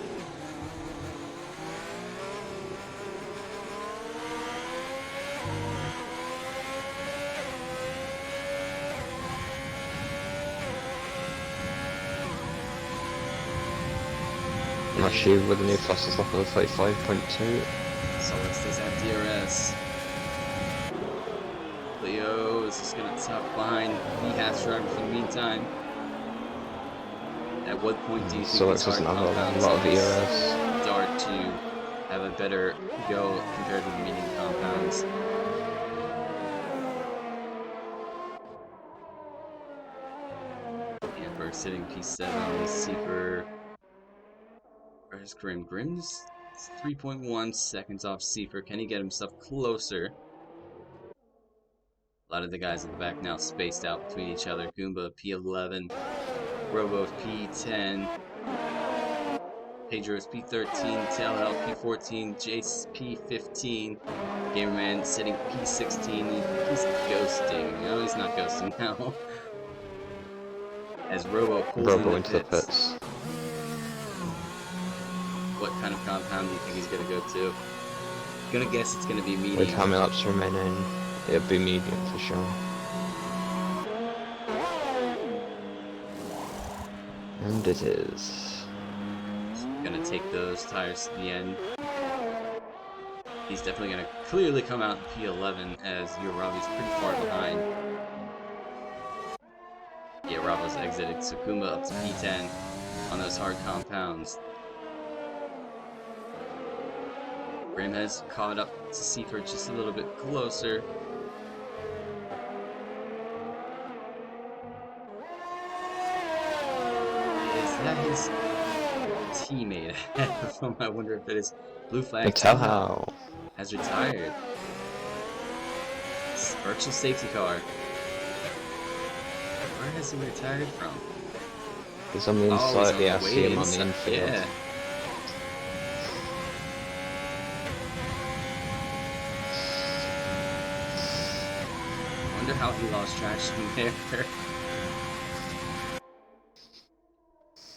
Rushy with a new fastest lap of 35.2. Solex does have DRS. Leo is just gonna tuck behind the Hatch driver for the meantime. At what point do you think Solex doesn't have a lot of ERS. start to have a better go compared to the medium compounds? Amberg sitting P7, Seeper. Where's Grim? Grim's 3.1 seconds off Seeper. Can he get himself closer? A lot of the guys at the back now spaced out between each other. Goomba P11, Robo's P10, Pedro's P13, TLL P14, Jace P15, Gamerman sitting P16. He's ghosting. No, he's not ghosting now. As Robo pulls in Robo the into the pits. pits. What kind of compound do you think he's gonna go to? Gonna guess it's gonna be With medium. how many laps remaining, it'll be medium for sure. And it is. Gonna take those tires to the end. He's definitely gonna clearly come out in P11 as Yorabi's pretty far behind. Yeah, Rabo's exited. Sakuma up to P10 on those hard compounds. Grim has caught up to Seaford just a little bit closer. Is that his teammate ahead of him? I wonder if it is. Blue flag. Tell how. Has retired. Virtual safety car. Where has he retired from? He's on the inside, yeah, I see him on the infield. Yeah. Wonder how he lost traction there.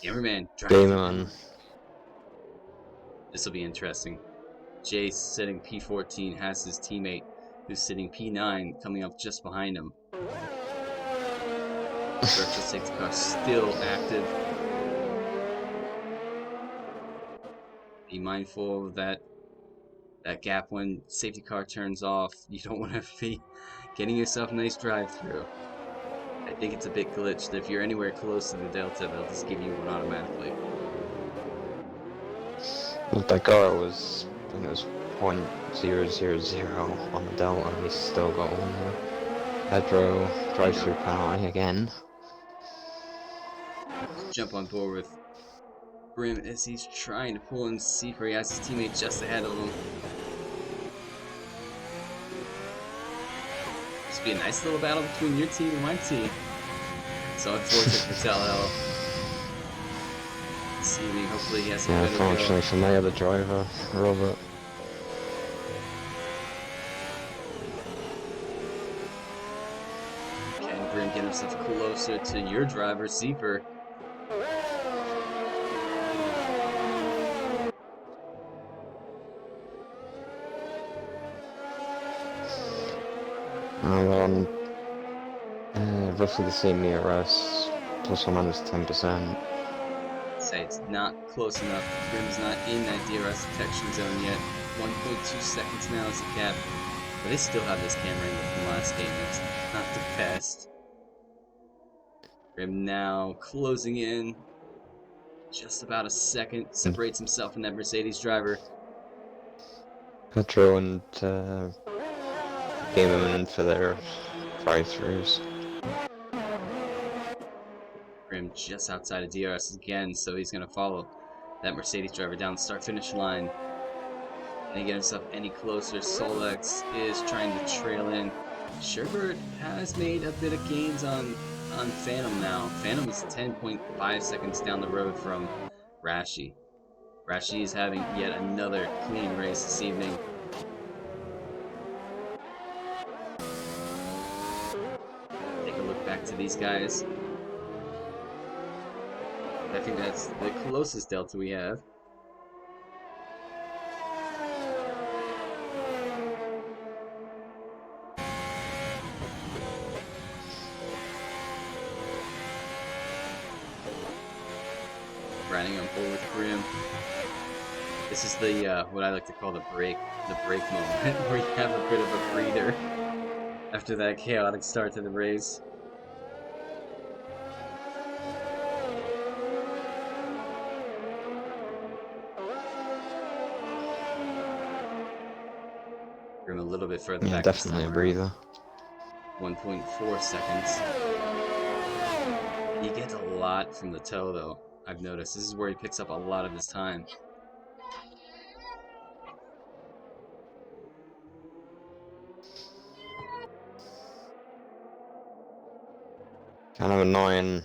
Gamerman, Gamerman. This will be interesting. Jace sitting P14 has his teammate who's sitting P9 coming up just behind him. Virtual safety car still active. Be mindful of that gap when safety car turns off. You don't want to be getting yourself a nice drive-through. I think it's a bit glitched. If you're anywhere close to the delta, they'll just give you one automatically. Well, that car was, I think it was 0.000 on the delta, and he's still got one there. Pedro drives through penalty again. Jump on board with Brim as he's trying to pull in Seaford. He has his teammate just ahead of him. This would be a nice little battle between your team and my team. So unfortunate for Tell this evening. Hopefully he has some better unfortunately for my other driver, Robert. Can Grim get himself closer to your driver, Seeper? We're on roughly the same ERS, plus or minus 10%. Say it's not close enough. Grim's not in that DRS detection zone yet. 1.2 seconds now is the cap. But they still have this camera angle from last game. It's not the best. Grim now closing in. Just about a second. Separates himself from that Mercedes driver. Pedro and Gamerman for their drive-throughs. Grim just outside of DRS again, so he's going to follow that Mercedes driver down the start-finish line. Can he get himself any closer? Solex is trying to trail in. Sherbert has made a bit of gains on Phantom now. Phantom is 10.5 seconds down the road from Rashi. Rashi is having yet another clean race this evening. Take a look back to these guys. I think that's the closest delta we have. Riding on board with Grim. This is the what I like to call the break moment, where you have a bit of a breather after that chaotic start to the race. Grim a little bit further back. Definitely a breather. 1.4 seconds. He gets a lot from the toe, though. I've noticed this is where he picks up a lot of his time. Kind of annoying.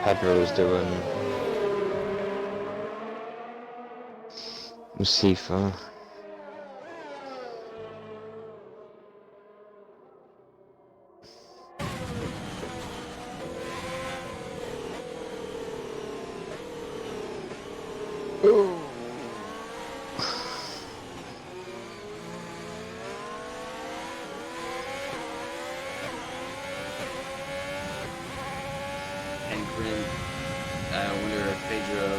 Pedro's doing Musifa. And Grim, I wonder if Pedro.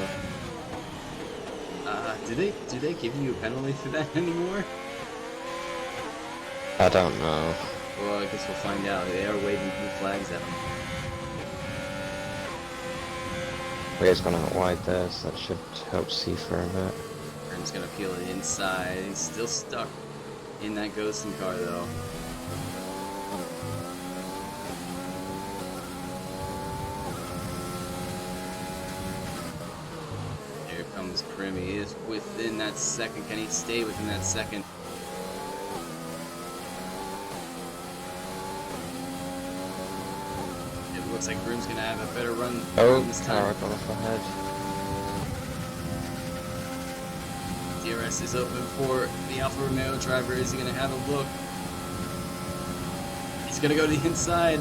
Do they give you a penalty for that anymore? I don't know. Well, I guess we'll find out. They are waving blue flags at him. Weir's gone out wide there, so that should help see for a bit. Grim's gonna peel it inside. He's still stuck in that ghosting car though. Here comes Prim. He is within that second. Can he stay within that second? It looks like Grim's gonna have a better run this time. Got off ahead. DRS is open for the Alfa Romeo driver. Is he gonna have a look? He's gonna go to the inside.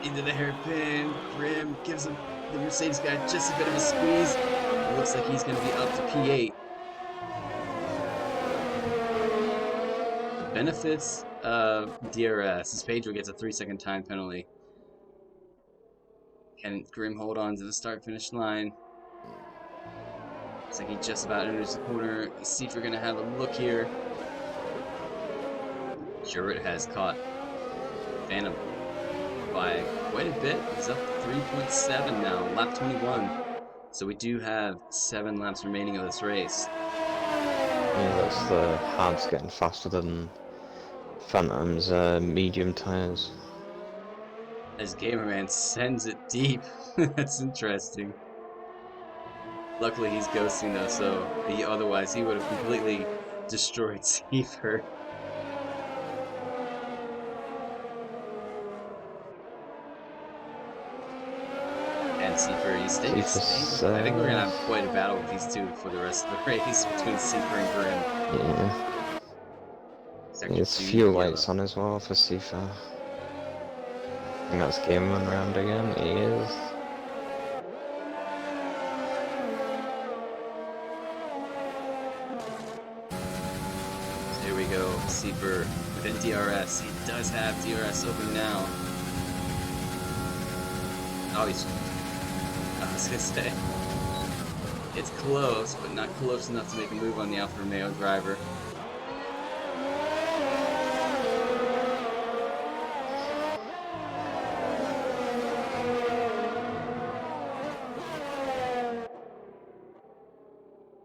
Into the hairpin. Grim gives him the Mercedes guy just a bit of a squeeze. It looks like he's gonna be up to P8. The benefits of DRS is Pedro gets a 3-second time penalty. Can Grim hold on to the start-finish line? Looks like he just about enters the corner. Seifert gonna have a look here. Sherwood has caught Phantom by quite a bit. He's up 3.7 now, lap 21. So we do have 7 laps remaining of this race. Yeah, that's the hards getting faster than Phantom's medium tyres. As Gamerman sends it deep. That's interesting. Luckily he's ghosting though, so otherwise he would have completely destroyed Seifert. And Seifert, he stays. I think we're gonna have quite a battle with these two for the rest of the race between Seifert and Grim. Yeah. There's fuel lights on as well for Seifert. I think that's Gamerman round again. He is. Here we go, Seifert within DRS. He does have DRS open now. Oh, I was gonna say, it's close, but not close enough to make a move on the Alfa Romeo driver.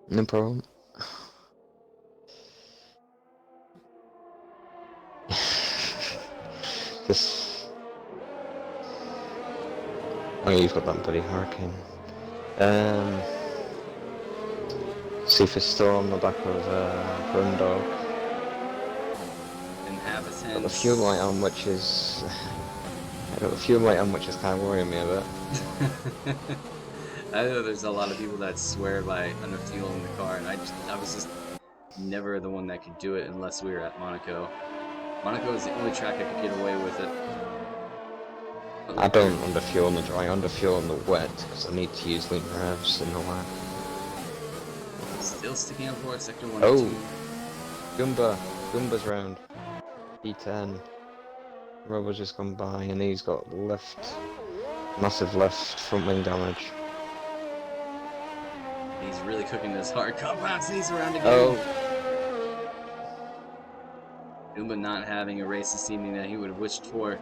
No problem. Just... Oh, you've got that bloody hurricane. Seifert's still on the back of Grundog. Inhabitants. Got the fuel light on, which is... I got the fuel light on, which is kind of worrying me a bit. I know there's a lot of people that swear by under fueling the car, and I was just never the one that could do it unless we were at Monaco. Monaco is the only track I could get away with it. I don't underfuel in the dry, I underfuel in the wet, because I need to use lean revs in the wet. Still sticking up for it, sector 1 Oh! and 2. Goomba's round. E10. Robo's just gone by, and he's got left, massive left front wing damage. He's really cooking this hard. Compound sees around again. Oh! Goomba not having a race this evening that he would have wished for.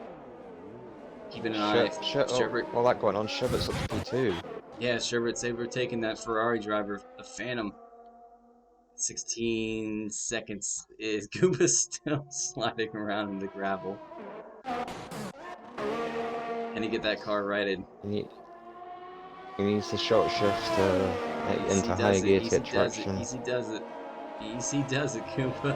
Keeping an eye. Sherbert. All that going on, Sherbert's up to P2. Yeah, Sherbert's overtaking that Ferrari driver, the Phantom. 16 seconds. Is Goomba still sliding around in the gravel? Can he get that car righted? He needs to short shift into high gear to get traction. Easy does it. Easy does it, Goomba.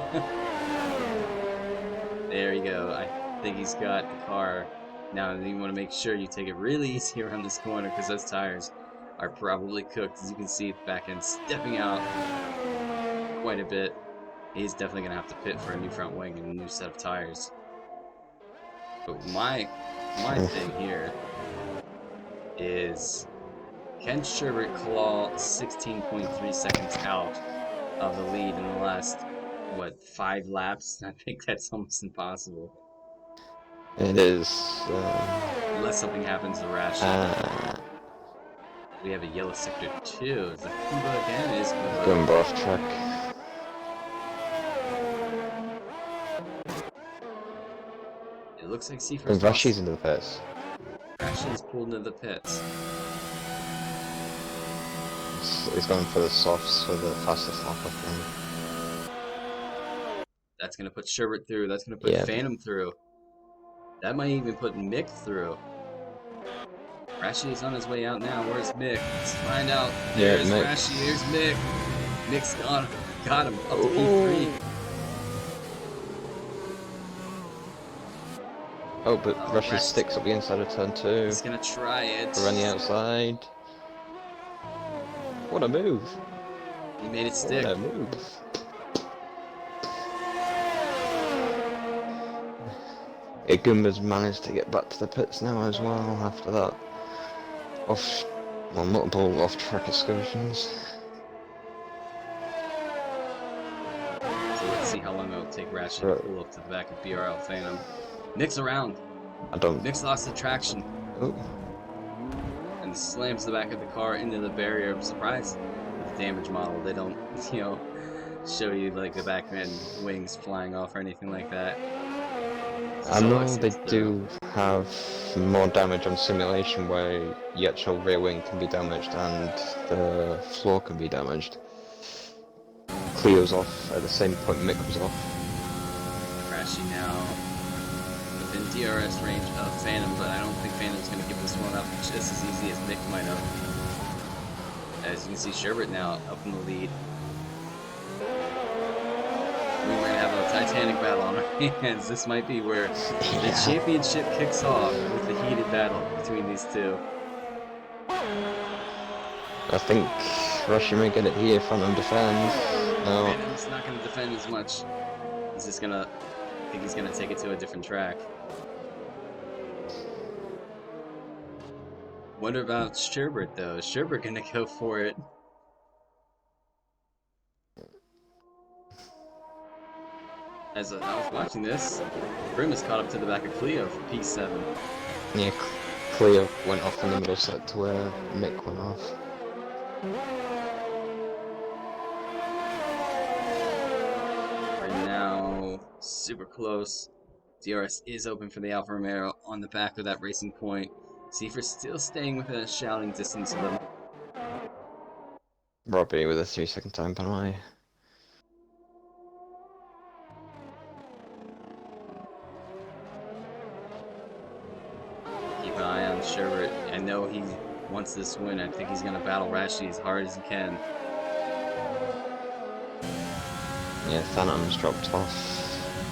There you go. think he's got the car. Now you want to make sure you take it really easy around this corner because those tires are probably cooked. As you can see, the back end stepping out quite a bit. He's definitely going to have to pit for a new front wing and a new set of tires. But my thing here is, can Sherbert claw 16.3 seconds out of the lead in the last, what, 5 laps? I think that's almost impossible. It is. Unless something happens to Rashi. We have a yellow sector 2. Is that Kuba again? It is Kuba. Going off track. It looks like Seifert's Rashi's into the pits. Rashi's pulled into the pits. He's going for the softs for the fastest lap, I think. That's going to put Sherbert through. That's going to put Phantom through. That might even put Mick through. Rashi is on his way out now. Where's Mick? Let's find out. There's Rashi. There's Mick. Mick's got him up to P3. Oh, but Rashi sticks up the inside of turn 2. He's going to try it. Around the outside. What a move. He made it stick. What a move. Igumba's managed to get back to the pits now as well after that multiple off-track excursions. So let's see how long it'll take Rashi to pull up to the back of BRL Phantom. Mick's around. Mick's lost the traction. Oh. And slams the back of the car into the barrier. I'm surprised with the damage model they don't, show you like the back end wings flying off or anything like that. I know they do have more damage on simulation where the actual rear wing can be damaged and the floor can be damaged. Cleo's off at the same point Mick was off. Rashi now within DRS range of Phantom, but I don't think Phantom's going to give this one up just as easy as Mick might have. As you can see, Sherbert now up in the lead. We're going to have a titanic battle on our hands. This might be where the championship kicks off with the heated battle between these two. I think Rashi may get it here, Phantom defends. No. Phantom's not going to defend as much. He's just going to, I think he's going to take it to a different track. Wonder about Sherbert though. Is Sherbert going to go for it? As I was watching this, Grim is caught up to the back of Cleo for P7. Yeah, Cleo went off in the middle set to where Mick went off. We're now super close. DRS is open for the Alfa Romeo on the back of that racing point. Seifer still staying within a shouting distance of them. Robbie with a 3-second time penalty. Keep an eye on Sherbert. I know he wants this win. I think he's going to battle Rashi as hard as he can. Yeah, Phantom's dropped off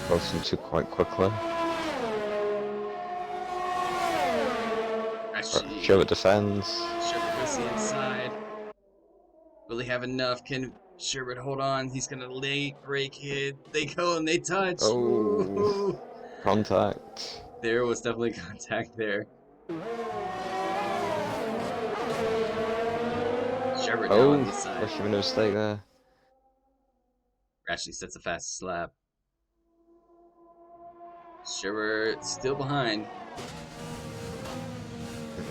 both into quite quickly. Sherbert defends. Sherbert goes the inside. Will he have enough? Can Sherbert hold on? He's going to late brake hit. They go and they touch. Oh, ooh. Contact. There was definitely contact there. Sherbert now on the side. Rashi made a mistake there. Rashi sets the fastest lap. Sherbert still behind.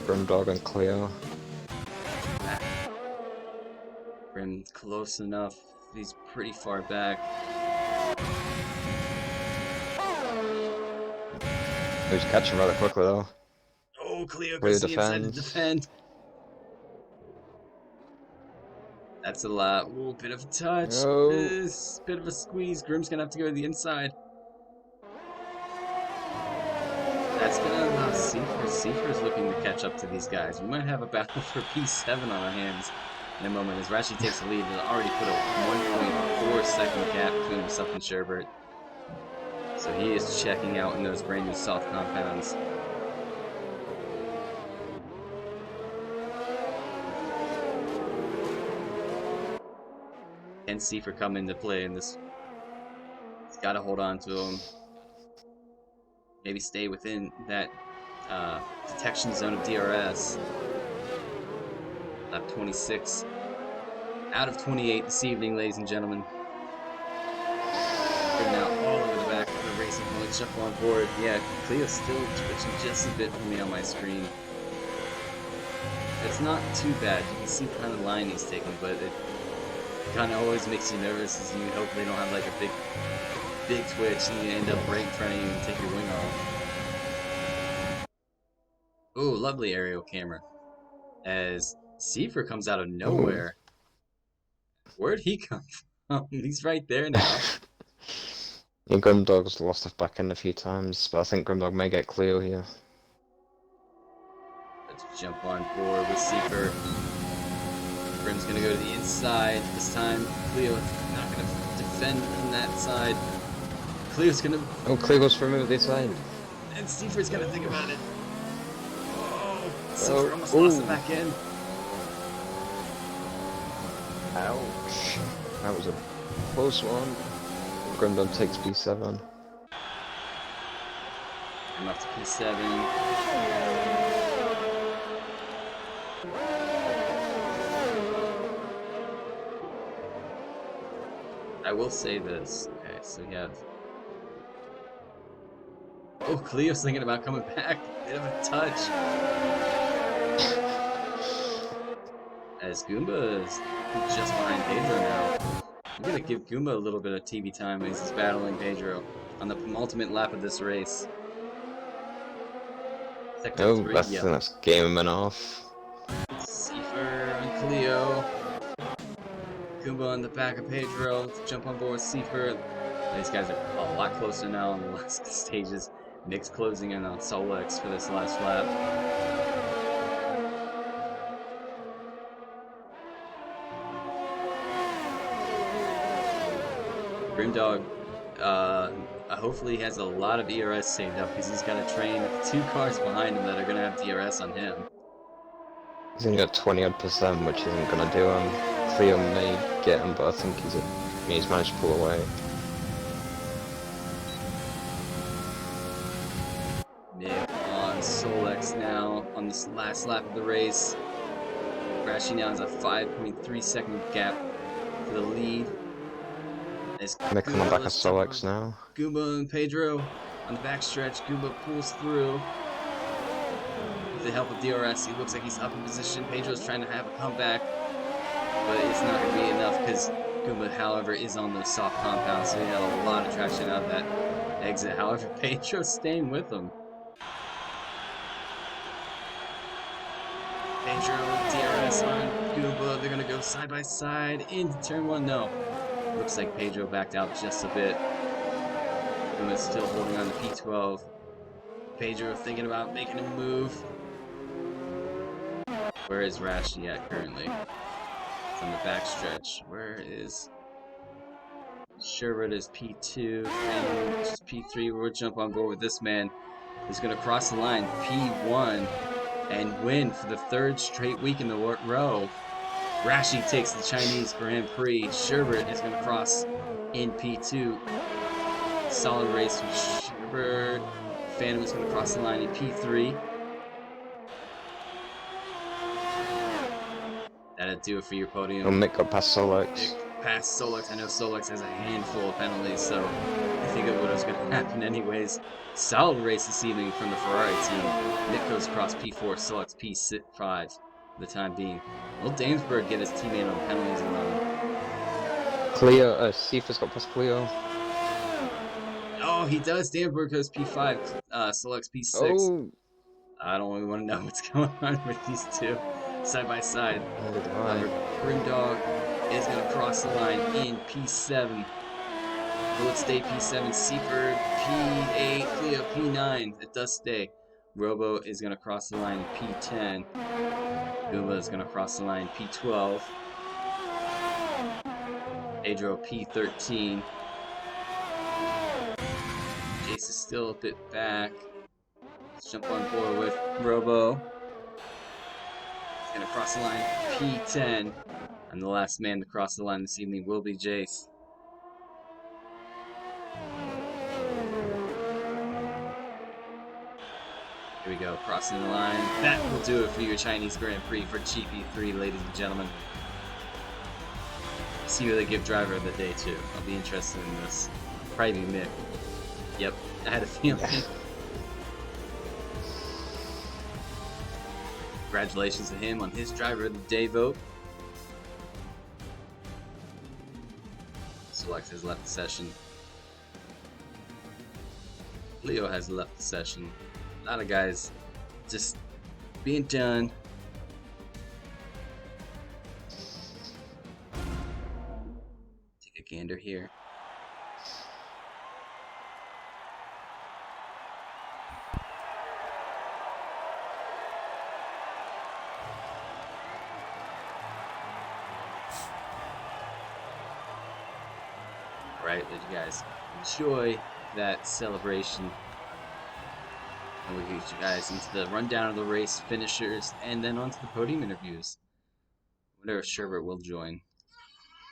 Grimdog and Cleo. Grim close enough. He's pretty far back. He was catching rather quickly though. Oh, Cleo goes inside to defend. That's a lot. Ooh, bit of a touch. Oh. Bit of a squeeze. Grim's gonna have to go to the inside. That's gonna allow Seifer. Seifer's looking to catch up to these guys. We might have a battle for P7 on our hands in a moment as Rashi takes the lead and already put a 1.4 second gap between himself and Sherbert. So he is checking out in those brand new soft compounds. Can Seifer come into play in this? He's got to hold on to him. Maybe stay within that detection zone of DRS. Lap 26 out of 28 this evening, ladies and gentlemen. Driven out all over the back of the racing point. Jump on board. Yeah, Cleo's still twitching just a bit for me on my screen. It's not too bad. You can see the kind of line he's taking, but it kind of always makes you nervous as you hope they don't have like a big twitch and you end up right in front of you and take your wing off. Ooh, lovely aerial camera. As Seifer comes out of nowhere. Where'd he come from? He's right there now. Yeah, Grimdog's lost off back end a few times, but I think Grimdog may get Cleo here. Let's jump on board with Seifer. Grim's gonna go to the inside this time. Cleo not gonna defend from that side. Cleo's gonna. Oh, Cleo goes for a move this side. And Seifer's gonna think about it. Oh, Seifer almost lost it back in. Ouch. That was a close one. Grimdog takes P7. I'm up to P7. I will say this. Okay, so we have. Oh, Cleo's thinking about coming back. Bit of a touch. As Goomba is just behind Pedro now. I'm gonna give Goomba a little bit of TV time as he's battling Pedro on the penultimate lap of this race. Oh, that's game and off. Seifer and Cleo. Goomba on the back of Pedro. Let's jump on board with Seifer. These guys are a lot closer now on the last stages. Nick's closing in on Solex for this last lap. Grimdog, hopefully he has a lot of ERS saved up because he's got to train 2 cars behind him that are going to have DRS on him. He's only got 20% which isn't going to do him. Cleo may get him, but I think he's managed to pull away. Nick on Solex now on this last lap of the race. Rashi now has a 5.3 second gap to the lead. Nick on the back of Solex now. Goomba and Pedro on the backstretch. Goomba pulls through. With the help of DRS, he looks like he's up in position. Pedro's trying to have a comeback, but it's not going to be enough because Goomba, however, is on the soft compound, so he had a lot of traction out of that exit. However, Pedro's staying with him. Pedro, DRS on Goomba. They're going to go side by side into turn 1. No. Looks like Pedro backed out just a bit. Goomba's still holding on to P12. Pedro thinking about making a move. Where is Rashi at currently? It's on the backstretch. Where is Sherbert is P2, Fanning is P3. We'll jump on board with this man who's going to cross the line, P1, and win for the 3rd straight week in the row. Rashi takes the Chinese Grand Prix. Sherbert is going to cross in P2. Solid race from Sherbert. Phantom is going to cross the line in P3. That'll do it for your podium. Oh, Mick got past Solex. Mick past Solex. I know Solex has a handful of penalties, so I think it was going to happen anyways. Solid race this evening from the Ferrari team. Mick goes across P4, Solex P5 for the time being. Will Damesburg get his teammate on penalties alone? Cleo, Seifer's got past Cleo. Oh, he does. Damesburg goes P5, Solex P6. Oh. I don't really want to know what's going on with these two side by side. Grimdog is going to cross the line in P7. Will it stay P7? Seifer P8, Cleo P9. It does stay. Robo is going to cross the line in P10. Goomba is going to cross the line P12. Pedro P13. Jace is still a bit back. Let's jump on board with Robo. He's gonna cross the line, P10. And the last man to cross the line this evening will be Jace. Here we go, crossing the line. That will do it for your Chinese Grand Prix for GP3, ladies and gentlemen. See who they give driver of the day to. I'll be interested in this. Probably be Mick. Yep, I had a feeling. Congratulations to him on his driver of the day vote. Select has left the session. Leo has left the session. A lot of guys just being done. Take a gander here. Alright, let you guys enjoy that celebration. And we'll get you guys into the rundown of the race finishers and then onto the podium interviews. I wonder if Sherbert will join.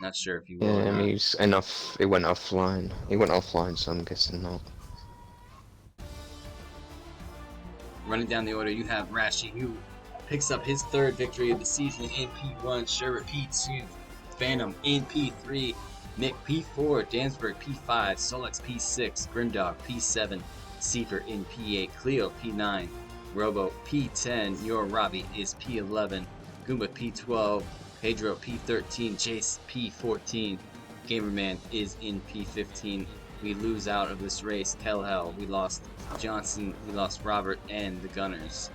Not sure if he will. Yeah, I mean, he's enough. It went offline. He went offline, so I'm guessing not. Running down the order, you have Rashi, who picks up his third victory of the season in P1, Sherbert P2, Phantom in P3, Mick P4, Dansberg P5, Solex P6, Grimdog P7, Seifer in P8, Cleo P9, Robo P10, Your Robbie is P11, Goomba P12, Pedro P13, Jace P14, Gamerman is in P15. We lose out of this race. Hell hell. We lost Johnson, we lost Robert, and the Gunners.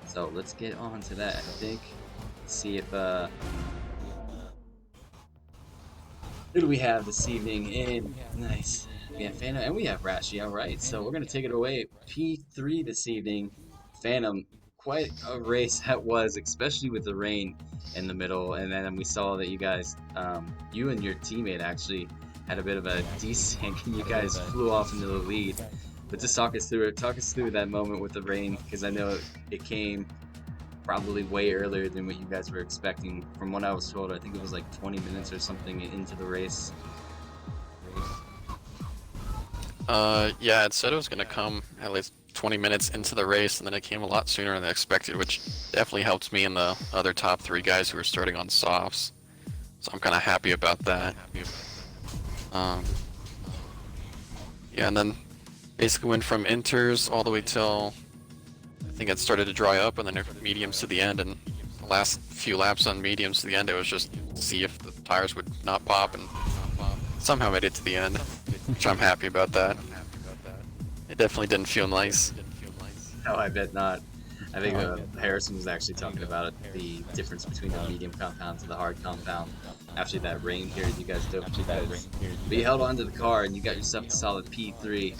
So let's get on to that, I think. Let's see if who do we have this evening in? Nice. We have Phantom and we have Rashi. Alright, so we're gonna take it away. P3 this evening. Phantom, quite a race that was, especially with the rain in the middle, and then we saw that you guys, you and your teammate actually had a bit of a desync, and you guys flew off into the lead. But just talk us through it. Talk us through that moment with the rain, because I know it came probably way earlier than what you guys were expecting. From what I was told, I think it was like 20 minutes or something into the race. Yeah, it said it was gonna come at least 20 minutes into the race, and then it came a lot sooner than expected, which definitely helped me and the other top 3 guys who were starting on softs. So I'm kind of happy about that. Yeah, and then basically went from inters all the way till I think it started to dry up, and then mediums to the end, and the last few laps on mediums to the end, it was just see if the tires would not pop, and somehow made it to the end, which I'm happy about that. It definitely didn't feel nice. No, I bet not. I think Harrison was actually talking about the difference between the medium compound to the hard compound after that rain period you guys did. But you held on to the car and you got yourself a solid P3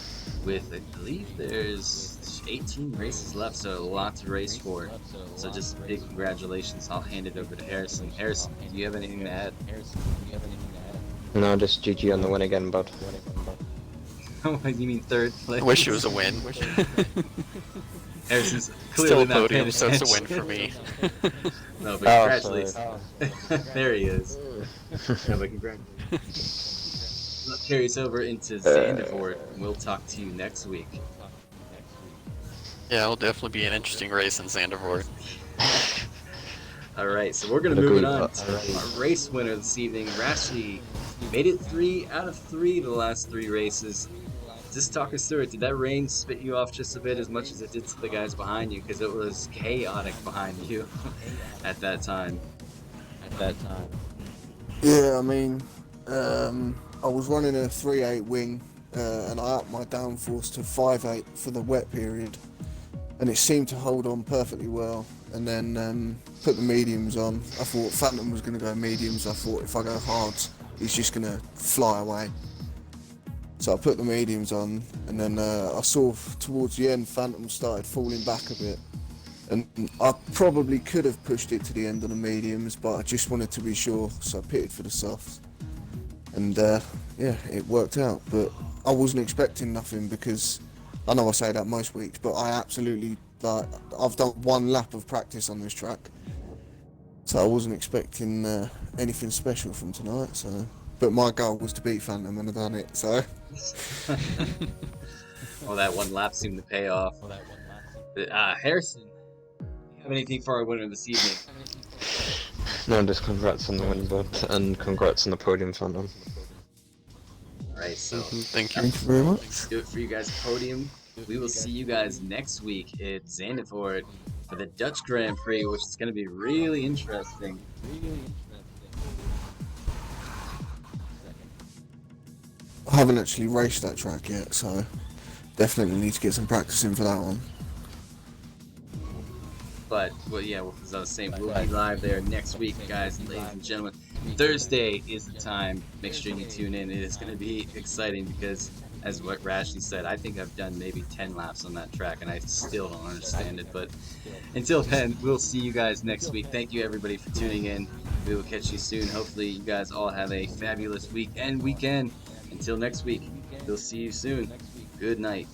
with, I believe there's 18 races left, so a lot to race for. So just big congratulations. I'll hand it over to Harrison. Harrison, do you have anything to add? No, just GG on the win again, bud. You mean third place? I wish it was a win. Harrison's Still clearly a not podium, paying so it's a win attention. for me. No, but congratulations. There he is. No, but congratulations. That carries over into Zandvoort, and we'll talk to you next week. Yeah, it'll definitely be an interesting race in Zandvoort. Alright, so we're going to move it on to our race winner this evening. Rashi made it 3 out of 3 the last 3 races. Just talk us through it. Did that rain spit you off just a bit as much as it did to the guys behind you? Because it was chaotic behind you at that time. Yeah, I mean, I was running a 3.8 wing, and I upped my downforce to 5.8 for the wet period, and it seemed to hold on perfectly well. And then put the mediums on. I thought Phantom was going to go mediums. I thought if I go hards, he's just going to fly away. So I put the mediums on, and then I saw towards the end Phantom started falling back a bit, and I probably could have pushed it to the end of the mediums, but I just wanted to be sure, so I pitted for the softs, and yeah, it worked out. But I wasn't expecting nothing because I know I say that most weeks, but I absolutely like I've done one lap of practice on this track, so I wasn't expecting anything special from tonight. So, but my goal was to beat Phantom, and I've done it. So, Well, that one lap seemed to pay off. Harrison, do you have anything for our winner this evening? No, just congrats on the win, bud, and congrats on the podium, Phantom. Alright, so Thank you. thank you very much. do it for you guys at Podium. We will see you guys next week at Zandvoort for the Dutch Grand Prix, which is going to be really interesting. I haven't actually raced that track yet, so definitely need to get some practice in for that one. But, well, yeah, as I was saying, we'll be live there next week, guys, ladies and gentlemen. Thursday is the time. Make sure you tune in. It is going to be exciting because, as what Rashley said, I think I've done maybe 10 laps on that track, and I still don't understand it. But until then, we'll see you guys next week. Thank you, everybody, for tuning in. We will catch you soon. Hopefully, you guys all have a fabulous week and weekend. Until next week, we'll see you soon. Good night.